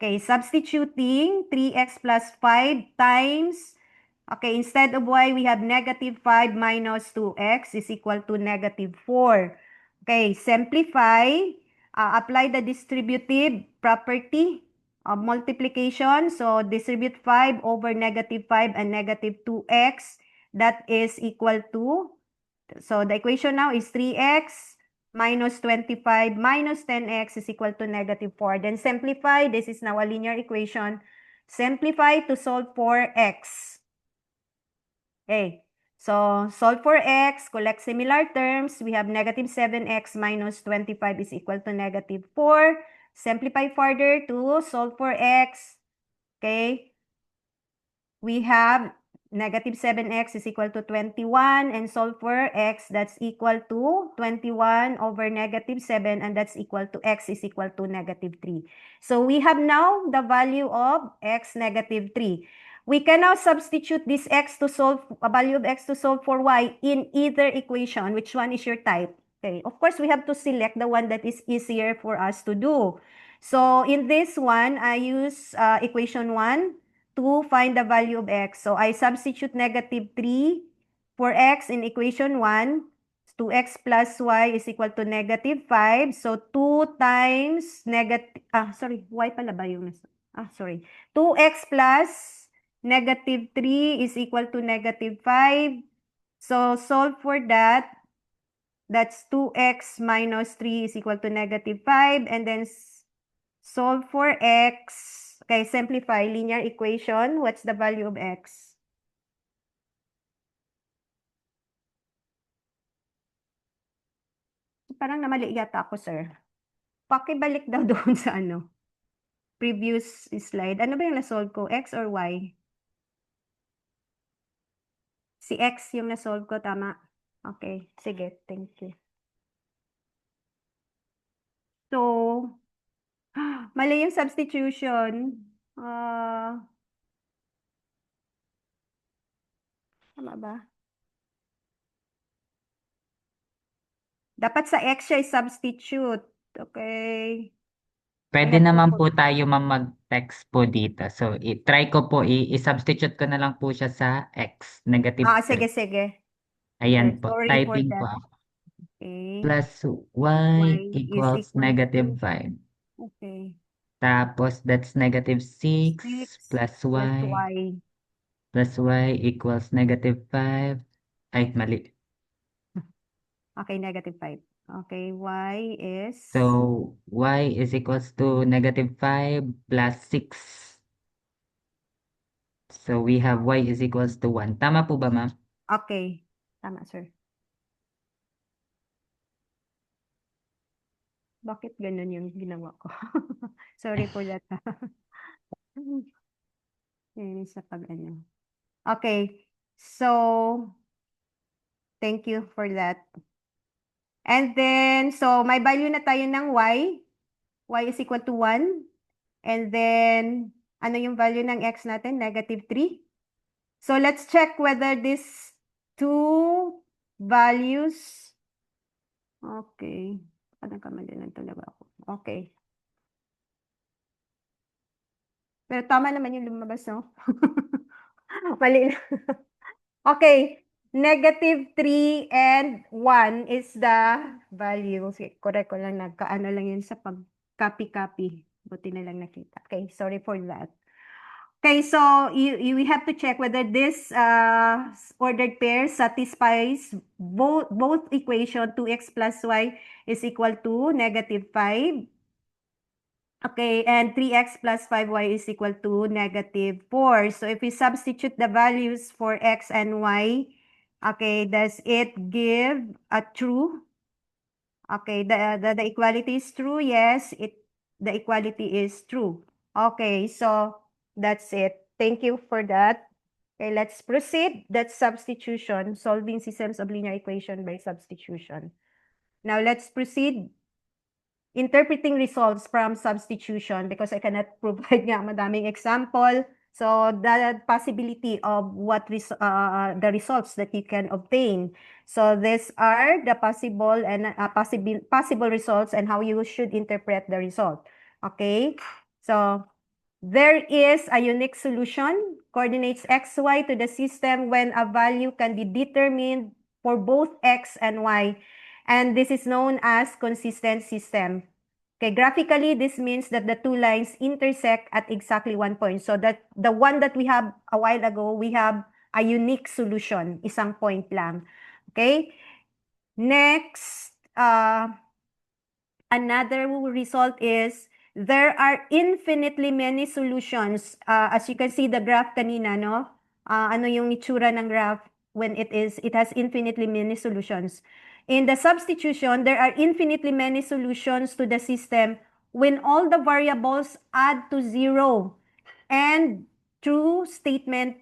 Okay, substituting 3x plus 5 times, okay, instead of y, we have -5 minus 2x is equal to -4. Okay, simplify. Apply the distributive property of multiplication. So, distribute 5 over -5 and -2x. That is equal to, so the equation now is 3x minus 25 minus 10x is equal to -4. Then simplify. This is now a linear equation. Simplify to solve for x. Okay. So, solve for x, collect similar terms. We have -7x minus 25 is equal to -4. Simplify further to solve for x. Okay. We have -7x is equal to 21, and solve for x, that's equal to 21 over -7, and that's equal to x is equal to -3. So, we have now the value of x, -3. We can now substitute this x to solve, a value of x to solve for y in either equation. Which one is your type? Okay, of course, we have to select the one that is easier for us to do. So, in this one, I use equation 1 to find the value of x. So, I substitute -3 for x in equation 1. 2x plus y is equal to -5. So, 2 times y pala ba yung, sorry. 2x plus -3 is equal to -5. So, solve for that. That's 2x minus 3 is equal to -5. And then, solve for x. Okay, simplify linear equation. What's the value of x? Parang namali yata ako, sir. Pakibalik daw doon sa previous slide. Ano ba yung na-solve ko? X or y? Si x yung na-solve ko, tama? Okay, sige, thank you. So, Mali yung substitution. Tama ba? Dapat sa x siya substitute. Okay. I Pwede have to naman put. po tayo ma'am mag-text po dito. So, i-try ko po, i-substitute ko na lang po siya sa x, negative Sige, 3. sige. Ayan po, Sorry for typing po that. ako. Okay. Plus y Y is equals equal negative to, 5. okay, Tapos, that's negative 6 6 plus plus y y. plus y equals negative 5. Ay, mali. Okay, negative 5. Okay, y is, So, y is equals to negative 5 plus 6. So, we have y is equals to 1. Tama po ba, ma'am? okay. Tama, sir. Bakit ganun yung ginawa ko? Sorry for that. Yun sa pag-ano. Okay, so, thank you for that. And then, so, may value na tayo ng y. Y is equal to 1. And then, ano yung value ng x natin? Negative 3. So, let's check whether these two values, okay. Nagkamali lang talaga ako. Okay. Pero tama naman yung lumabas, no? Mali lang. Okay. Negative 3 and 1 is the value. Sige, correct ko lang. Nagkaano lang yun sa pag-copy-copy. Buti na lang nakita. Okay, sorry for that. Okay, so we have to check whether this ordered pair satisfies both equation 2x plus y is equal to negative 5. Okay, and 3x plus 5y is equal to negative 4. So if we substitute the values for x and y, okay, does it give a true? Okay, the equality is true. Yes, the equality is true. Okay, so that's it. Thank you for that. Okay, let's proceed. That's substitution, solving systems of linear equation by substitution. Now let's proceed. Interpreting results from substitution because I cannot provide nga madaming example. So the possibility of the results that you can obtain. So these are the possible and possible results and how you should interpret the result. Okay, so there is a unique solution, coordinates xy to the system when a value can be determined for both x and y. And this is known as consistent system. Okay, graphically, this means that the two lines intersect at exactly 1 point. So that the one that we have a while ago, we have a unique solution, isang point lang. Okay? Next, another result is there are infinitely many solutions. As you can see the graph kanina, no? Ano yung itsura ng graph when it has infinitely many solutions. In the substitution, there are infinitely many solutions to the system when all the variables add to 0 and true statement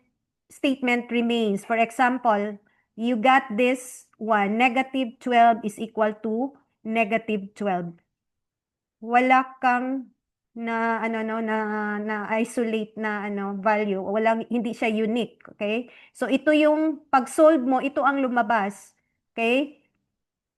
remains. For example, you got this one, negative 12 is equal to negative 12. Wala kang na ano no na isolate na value, hindi siya unique, okay? So ito yung pag-solve mo, ito ang lumabas, okay?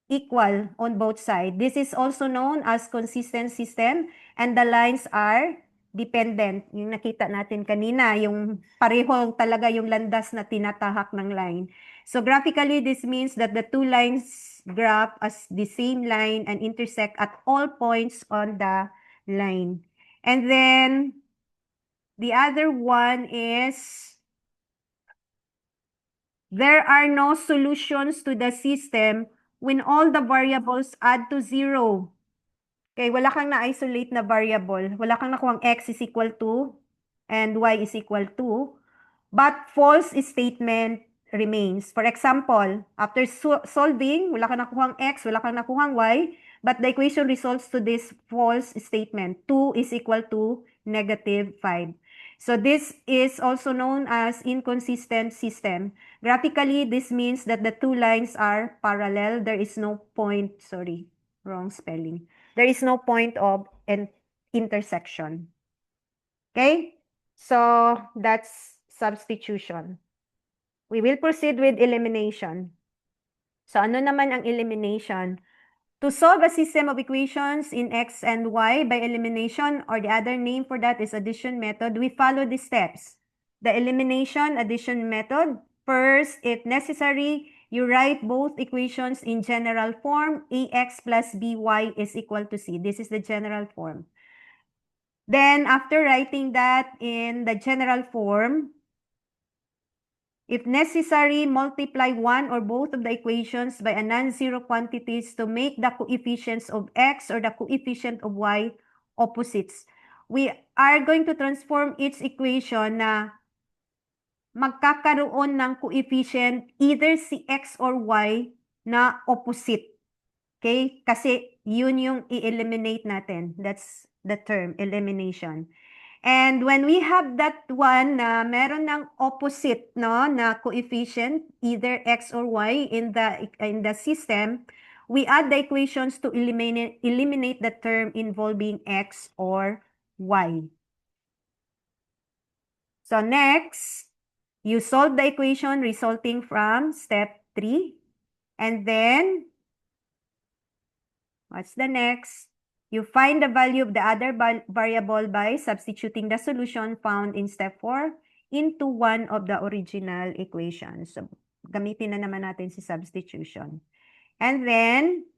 Equal on both sides. This is also known as consistent system and the lines are dependent. Yung nakita natin kanina, yung pareho talaga yung landas na tinatahak ng line. So graphically, this means that the two lines graph as the same line and intersect at all points on the line. And then the other one is there are no solutions to the system when all the variables add to 0. Okay, wala kang na-isolate na variable. Wala kang nakuhang x is equal to and y is equal to. But false statement remains. For example, after solving, wala kang nakuhang x, wala kang nakuhang y, but the equation results to this false statement. 2 is equal to negative 5. So this is also known as inconsistent system. Graphically, this means that the two lines are parallel. There is no point, sorry, wrong spelling. There is no point of intersection. Okay? So that's substitution. We will proceed with elimination. So ano naman ang elimination? To solve a system of equations in x and y by elimination, or the other name for that is addition method, we follow the steps. The elimination addition method, first, if necessary, you write both equations in general form. Ax plus by is equal to c. This is the general form. Then, after writing that in the general form, if necessary, multiply one or both of the equations by a non-zero quantities to make the coefficients of x or the coefficient of y opposites. We are going to transform each equation na magkakaroon ng coefficient either si x or y na opposite. Okay? Kasi yun yung i-eliminate natin. That's the term, elimination. And when we have that one na meron ng opposite no na coefficient either x or y in the system, we add the equations to eliminate the term involving x or y. So next, you solve the equation resulting from step 3, and then what's the next? You find the value of the other variable by substituting the solution found in step 4 into one of the original equations. So, gamitin na naman natin si substitution. And then,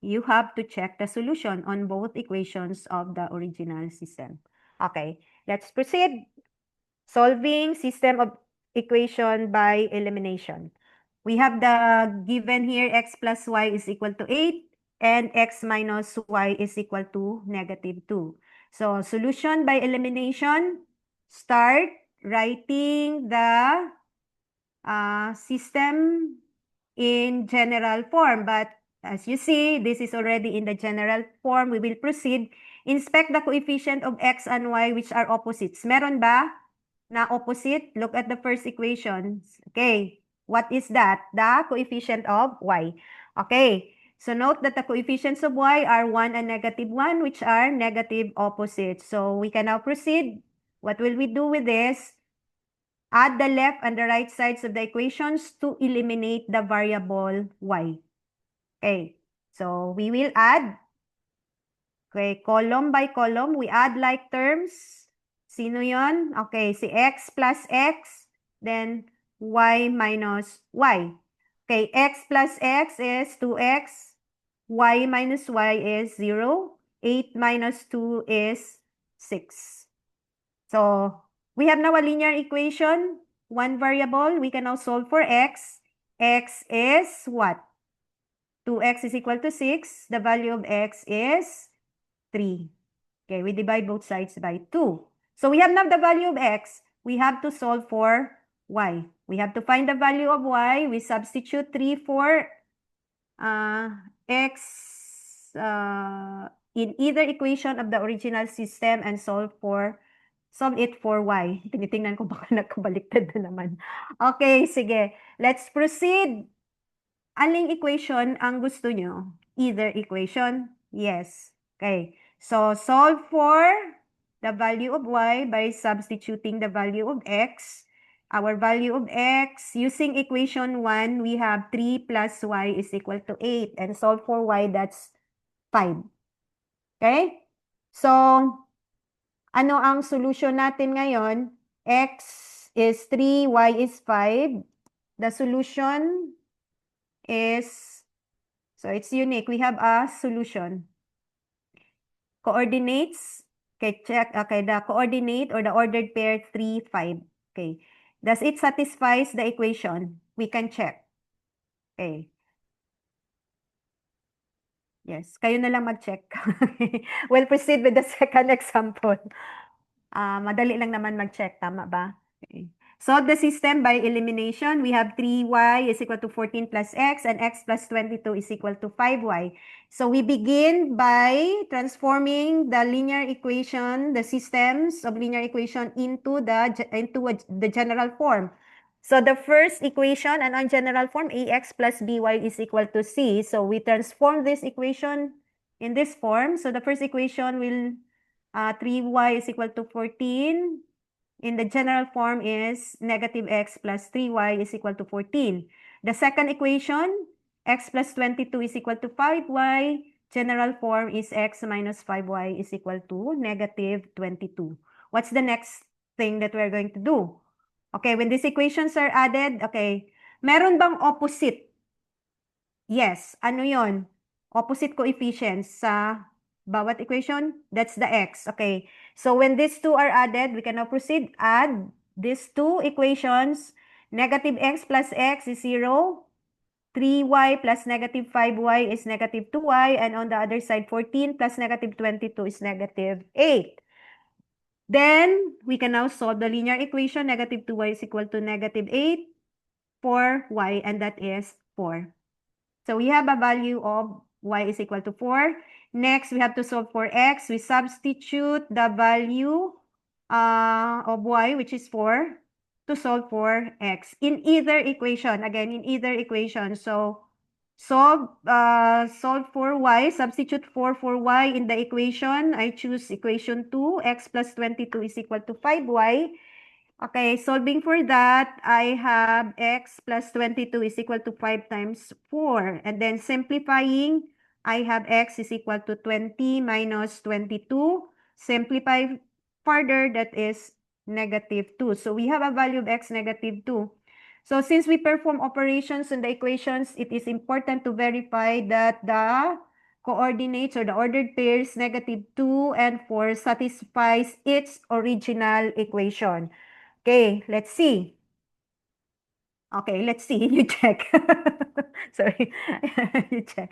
you have to check the solution on both equations of the original system. Okay, let's proceed. Solving system of equation by elimination. We have the given here x plus y is equal to 8. And x minus y is equal to -2. So, solution by elimination, start writing the system in general form. But as you see, this is already in the general form. We will proceed. Inspect the coefficient of x and y which are opposites. Meron ba na opposite? Look at the first equation. Okay, what is that? The coefficient of y. Okay. So note that the coefficients of y are 1 and -1, which are negative opposites. So we can now proceed. What will we do with this? Add the left and the right sides of the equations to eliminate the variable y. Okay, so we will add. Okay, column by column, we add like terms. Sino yon? Okay, si x plus x, then y minus y. Okay, x plus x is 2x, y minus y is 0, 8 minus 2 is 6. So, we have now a linear equation, one variable. We can now solve for x. X is what? 2x is equal to 6. The value of x is 3. Okay, we divide both sides by 2. So, we have now the value of x. We have to solve for y. We have to find the value of y. We substitute 3 for x in either equation of the original system and solve it for y. Tinitingnan ko baka nagkabaliktad na naman. Okay, sige. Let's proceed. Aling equation ang gusto nyo? Either equation? Yes. Okay. So, solve for the value of y by substituting the value of x. Our value of x, using equation 1, we have 3 plus y is equal to 8. And solve for y, that's 5. Okay? So, ano ang solution natin ngayon? X is 3, y is 5. The solution is, so it's unique. We have a solution. Coordinates, okay, check, okay, the coordinate or the ordered pair 3, 5. Okay. Does it satisfies the equation? We can check. Okay. Yes, kayo na lang mag-check. We'll proceed with the second example. Madali lang naman mag-check, tama ba? Okay. Solve the system by elimination. We have 3y is equal to 14 plus x and x plus 22 is equal to 5y. So we begin by transforming the linear equation, the systems of linear equation into the general form. So the first equation and on general form, ax plus by is equal to c. So we transform this equation in this form. So the first equation will 3y is equal to 14. In the general form is negative x plus 3y is equal to 14. The second equation, x plus 22 is equal to 5y. General form is x minus 5y is equal to negative 22. What's the next thing that we're going to do? Okay, when these equations are added, okay, meron bang opposite? Yes, ano yon? Opposite coefficients sa bawat equation? That's the x. Okay, so when these two are added, we can now proceed. Add these two equations. Negative x plus x is 0. 3y plus negative 5y is negative 2y. And on the other side, 14 plus negative 22 is negative 8. Then, we can now solve the linear equation. Negative 2y is equal to negative 8 for y, and that is 4. So we have a value of y is equal to 4. Next, we have to solve for x. We substitute the value of y, which is 4, to solve for x in either equation. Again, in either equation. So solve for y, substitute 4 for y in the equation. I choose equation 2, x plus 22 is equal to 5y. Okay, solving for that, I have x plus 22 is equal to 5 times 4. And then simplifying, I have x is equal to 20 minus 22. Simplify further, that is negative 2. So we have a value of x negative 2. So since we perform operations in the equations, it is important to verify that the coordinates or the ordered pairs negative 2 and 4 satisfies its original equation. Okay, let's see. Okay, let's see. You check. Sorry. You check.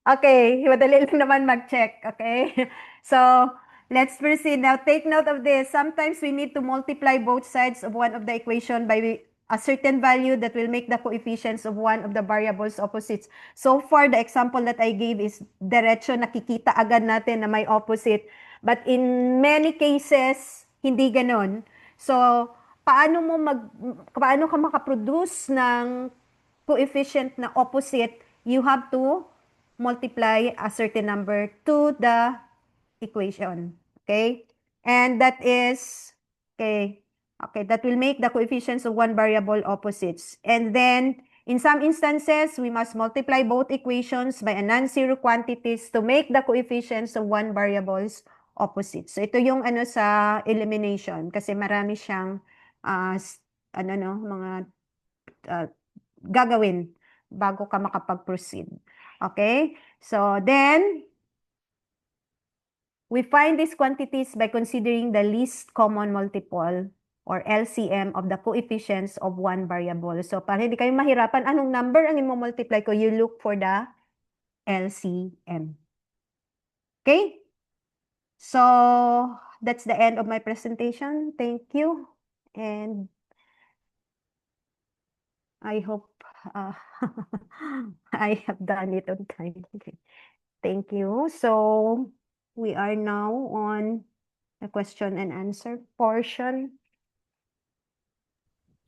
Okay, madali lang naman mag-check. Okay. So, let's proceed. Now, take note of this. Sometimes we need to multiply both sides of one of the equation by a certain value that will make the coefficients of one of the variables opposites. So far, the example that I gave is diretso, nakikita agad natin na may opposite. But in many cases, hindi ganon. So, paano ka makaproduce ng coefficient na opposite? You have to multiply a certain number to the equation. Okay? And that is, okay, that will make the coefficients of one variable opposites. And then, in some instances, we must multiply both equations by a non-zero quantities to make the coefficients of one variable's opposites. So, ito yung ano sa elimination kasi marami siyang mga gagawin bago ka makapag-proceed. Okay? So, then, we find these quantities by considering the least common multiple or LCM of the coefficients of one variable. So, para hindi kayo mahirapan, anong number ang i-multiply ko? You look for the LCM. Okay? So, that's the end of my presentation. Thank you. And I hope I have done it on time. Okay. Thank you. So we are now on the question and answer portion.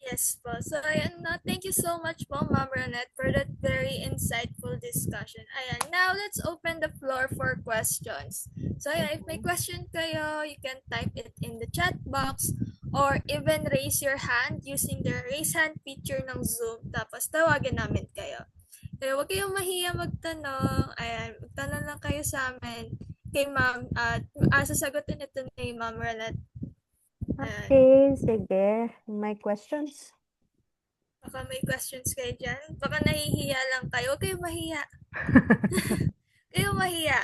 Yes po. So, ayan na. Thank you so much po, Ma'am Ronette, for that very insightful discussion. Ayan. Now, let's open the floor for questions. So, ayan, if may question kayo, you can type it in the chat box or even raise your hand using the raise hand feature ng Zoom. Tapos, tawagin namin kayo. Kaya huwag kayong mahiya magtanong. Ayan, magtanong lang kayo sa amin. Kay Ma'am, sasagutin ito ni Ma'am Ronette. Okay, sige. My questions? Baka may questions kayo dyan. Baka nahihiya lang kayo. Huwag kayong mahiya. Kayong mahiya.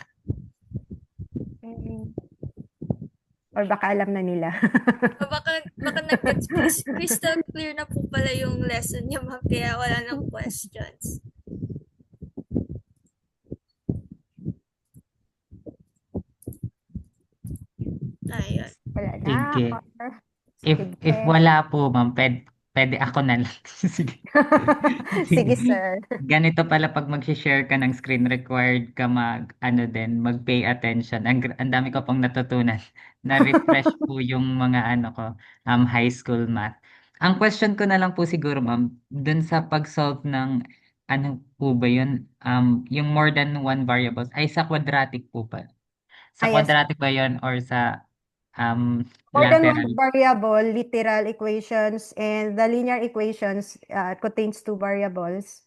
Or baka alam na nila. Baka nag-gets crystal clear na po pala yung lesson niya, ma'am. Kaya wala nang questions. Ayun. Wala na. Sige. If Sige. wala po, ma'am, pwede ako na lang. Sige. Sige, sir. Ganito pala pag mag-share ka ng screen, required ka mag-pay attention. Ang dami ko pong natutunan. Na-refresh po yung mga high school math. Ang question ko na lang po siguro, ma'am, dun sa pag-solve ng ano po ba yun? Yung more than one variables ay sa quadratic po ba? Sa Yes. quadratic ba yun or sa More than one lateral? variable, literal equations, and the linear equations contains two variables.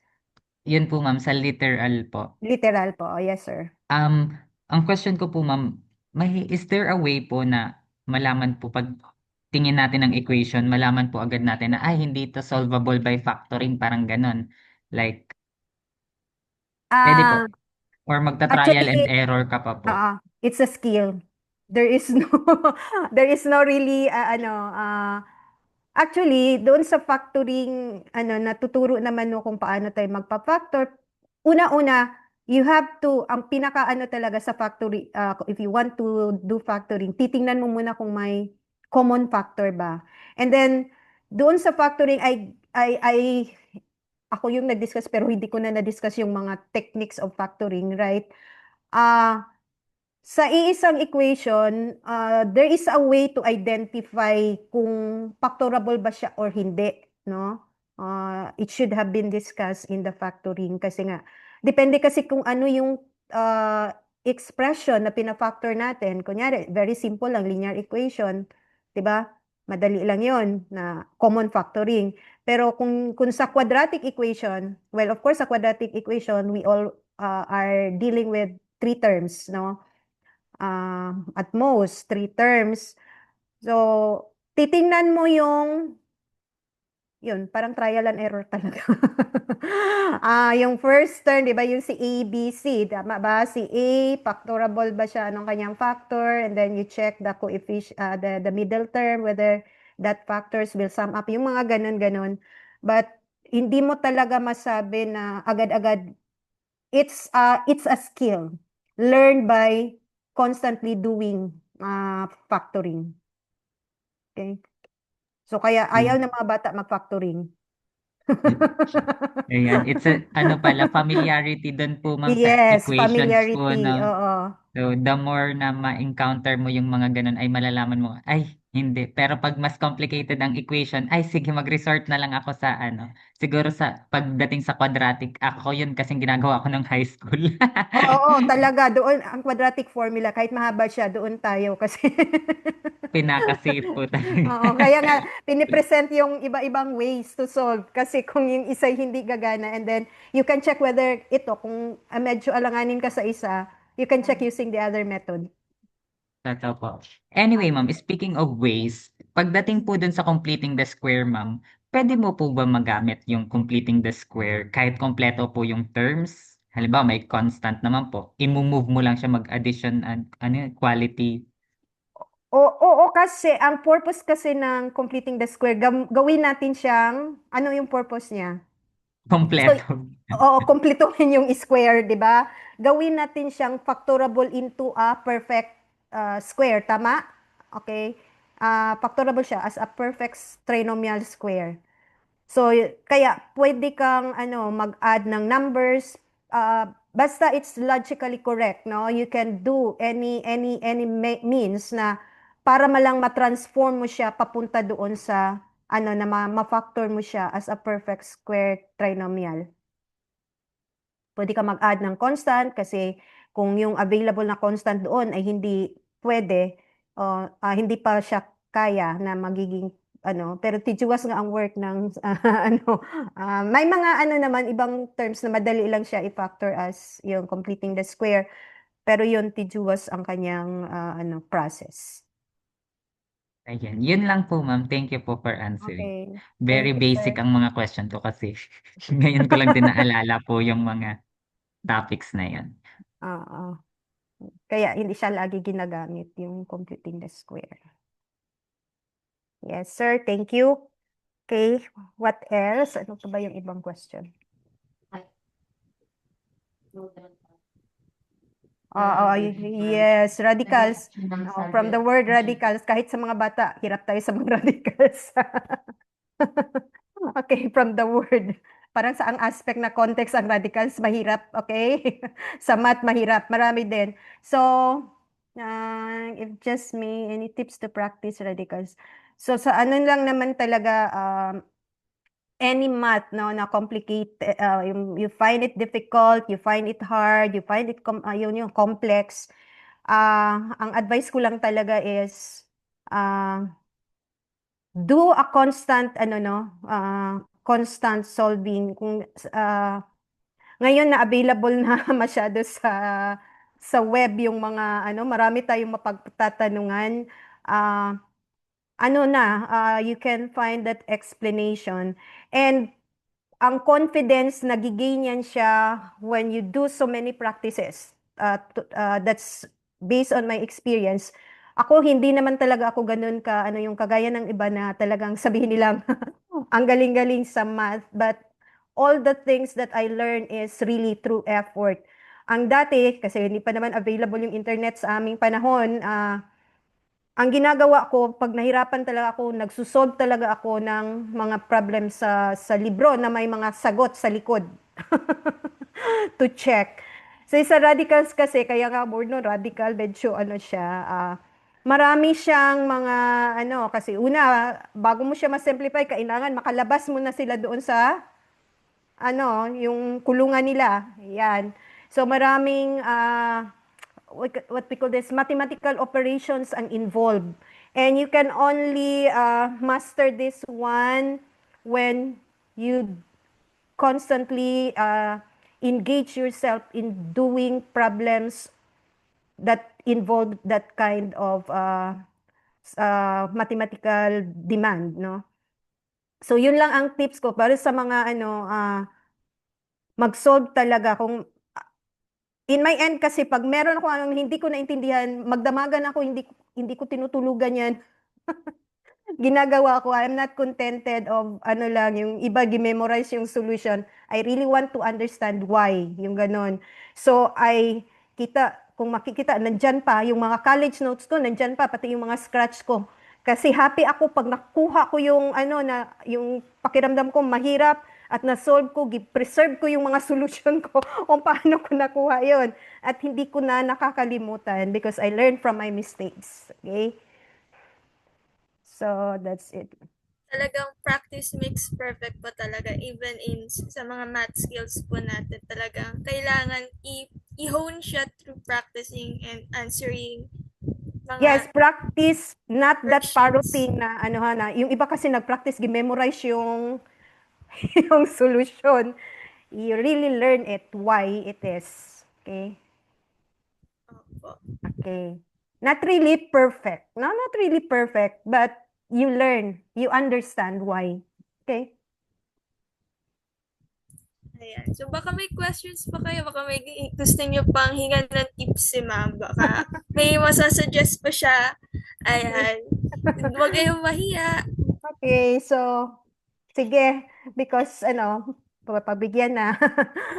Yun po ma'am, sa literal po. Literal po, yes sir. Ang question ko po ma'am, is there a way po na malaman po pag tingin natin ng equation, malaman po agad natin na ay hindi ito solvable by factoring, parang ganon. Like, pwede po. Ah, Or magta-trial and actually, error ka pa po. it's a skill. There is no there is no really actually doon sa factoring natuturo naman no kung paano tayo magpa-factor. Una-una, you have to ang pinaka talaga sa factory if you want to do factoring, titingnan mo muna kung may common factor ba. And then doon sa factoring I ako yung nag-discuss pero hindi ko na-discuss yung mga techniques of factoring, right? Ah, sa iisang equation, there is a way to identify kung factorable ba siya or hindi, no? It should have been discussed in the factoring kasi nga, depende kasi kung ano yung expression na pina-factor natin. Kunyari, very simple lang, linear equation, 'di ba? Madali lang 'yon na common factoring. Pero kung sa quadratic equation, well, of course, sa quadratic equation, we all are dealing with three terms, no? At most, three terms. So, titingnan mo yun, parang trial and error talaga. Yung first term, di ba, yung si A, B, C, tama ba? Si A, factorable ba siya, anong kanyang factor, and then you check the coefficient, the middle term, whether that factors will sum up, yung mga ganun-ganun. But, hindi mo talaga masabi na agad-agad, it's a skill learned by constantly doing factoring. Okay? So kaya ayaw ng mga bata mag-factoring. Ayan, it's ano pala, familiarity doon po ma'am sa Yes, equations po, familiarity. no? Oo. So, the more na ma-encounter mo yung mga ganun, ay malalaman mo, ay, hindi. Pero pag mas complicated ang equation, ay, sige, mag-resort na lang ako sa ano. Siguro sa pagdating sa quadratic, ako yun kasing ginagawa ko ng high school. Oo, talaga doon ang quadratic formula kahit mahaba siya, doon tayo kasi Pinaka-safe po talaga. Oo, kaya nga pinipresent yung iba-ibang ways to solve kasi kung yung isa hindi gagana and then you can check whether ito kung medyo alanganin ka sa isa, you can check using the other method. Totoo po. Anyway, ma'am, speaking of ways, pagdating po dun sa completing the square, ma'am, pwede mo po ba magamit yung completing the square kahit kompleto po yung terms? Halimbawa, may constant naman po. I-move mo lang siya mag-addition and ano, quality Oo, kasi ang purpose kasi ng completing the square, gawin natin siyang, ano yung purpose niya? So, kompleto. oo, kumpletuhin yung square, di ba? Gawin natin siyang factorable into a perfect square, tama? Okay? Factorable siya as a perfect trinomial square. So, kaya pwede kang mag-add ng numbers basta it's logically correct, no? You can do any means na para malang ma-transform mo siya papunta doon sa na ma-factor mo siya as a perfect square trinomial. Pwede ka mag-add ng constant kasi kung yung available na constant doon ay hindi pwede, hindi pa siya kaya na magiging pero tedious nga ang work ng may mga naman ibang terms na madali lang siya i-factor as yung completing the square, pero yun tedious ang kanyang process. Ayan, yun lang po, ma'am. Thank you po for answering. Okay. Very Thank you, basic sir. ang mga question ko kasi ngayon ko lang din naalala po yung mga topics na yun. Oo. Kaya hindi siya lagi ginagamit yung computing the square. Yes, sir. Thank you. Okay. What else? Ano pa ba yung ibang question? Yes, radicals. From the word radicals, kahit sa mga bata, hirap tayo sa mga radicals. Okay, from the word. Parang sa ang aspect na context ang radicals, mahirap, okay? Sa math, mahirap. Marami din. So, if just me, any tips to practice radicals? So, sa ano lang naman talaga, any math, no, na complicated, you find it difficult, you find it hard, you find it yung complex, ang advice ko lang talaga is, do a constant, constant solving. Kung, ngayon na available na masyado sa web yung mga, marami tayong mapagtatanungan, you can find that explanation. And ang confidence, nagigain yan siya when you do so many practices. That's based on my experience. Ako, hindi naman talaga ako ganun yung kagaya ng iba na talagang sabihin nilang ang galing-galing sa math. But all the things that I learned is really through effort. Ang dati, kasi hindi pa naman available yung internet sa aming panahon, ang ginagawa ko, pag nahirapan talaga ako, nagsusolve talaga ako ng mga problem sa libro na may mga sagot sa likod to check. So sa radicals kasi, kaya nga more no, radical, medyo siya, marami siyang mga, kasi una, bago mo siya ma-simplify, kailangan makalabas mo na sila doon sa, yung kulungan nila. Yan. So maraming, what we call this, mathematical operations ang involved. And you can only master this one when you constantly engage yourself in doing problems that involve that kind of mathematical demand, no? So yun lang ang tips ko para sa mga mag-solve talaga. Kung in my end kasi pag meron ako hindi ko naintindihan, magdamagan ako, hindi ko tinutulugan yan. Ginagawa ko, I'm not contented of lang, yung iba gi-memorize yung solution. I really want to understand why, yung ganon. So, kung makikita, nandyan pa, yung mga college notes ko, nandyan pa, pati yung mga scratch ko. Kasi happy ako pag nakuha ko yung, yung pakiramdam ko mahirap, at na-solve ko, preserve ko yung mga solution ko kung paano ko nakuha yon. At hindi ko na nakakalimutan because I learned from my mistakes. Okay? So, that's it. Talagang practice makes perfect po talaga. Even sa mga math skills po natin, talagang kailangan i-hone siya through practicing and answering mga Yes, practice, not that questions. parroting na, yung iba kasi nag-practice, gi-memorize yung, yung solution. You really learn it, why it is. Okay? Opo. Okay. Not really perfect. No, not really perfect, but you learn, you understand why. Okay? Ayan. So, baka may questions pa kayo. Baka may gusto nyo pang hingan ng tips si ma'am. Baka may masasuggest pa siya. Ayan. Huwag kayong mahiya. Okay, so, sige, because, pabigyan na.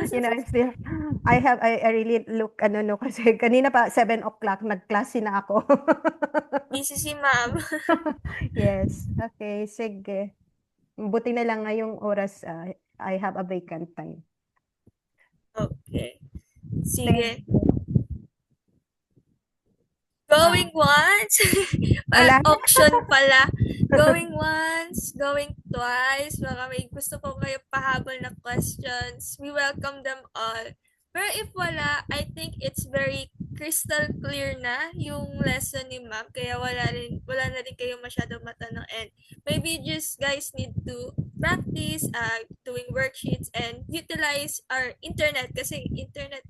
Still, I really look, kasi kanina pa, 7 o'clock, nagklase na ako. Busy si ma'am. Yes, okay, sige. Buti na lang ngayong oras, I have a vacant time. Okay. Sige. Thank you. Going once. Wala na. Auction pala. Going once, going twice. Baka may gusto ko kayo pahabol na questions. We welcome them all. Pero if wala, I think it's very crystal clear na yung lesson ni ma'am. Kaya wala na rin kayo masyadong matanong. And maybe just guys need to practice doing worksheets and utilize our internet. Kasi internet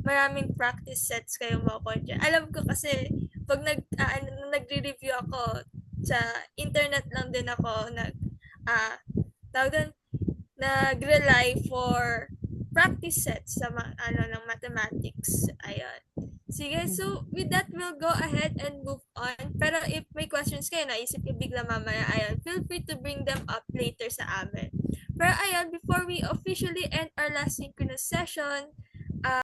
maraming practice sets kayo makukuha dyan. Alam ko kasi pag nagre-review ako sa internet lang din ako nag-rely for practice sets sa ng mathematics. Ayun. Sige, so with that, we'll go ahead and move on. Pero if may questions kayo, naisip ko bigla mamaya, ayun, feel free to bring them up later sa amin. Pero ayun, before we officially end our last synchronous session,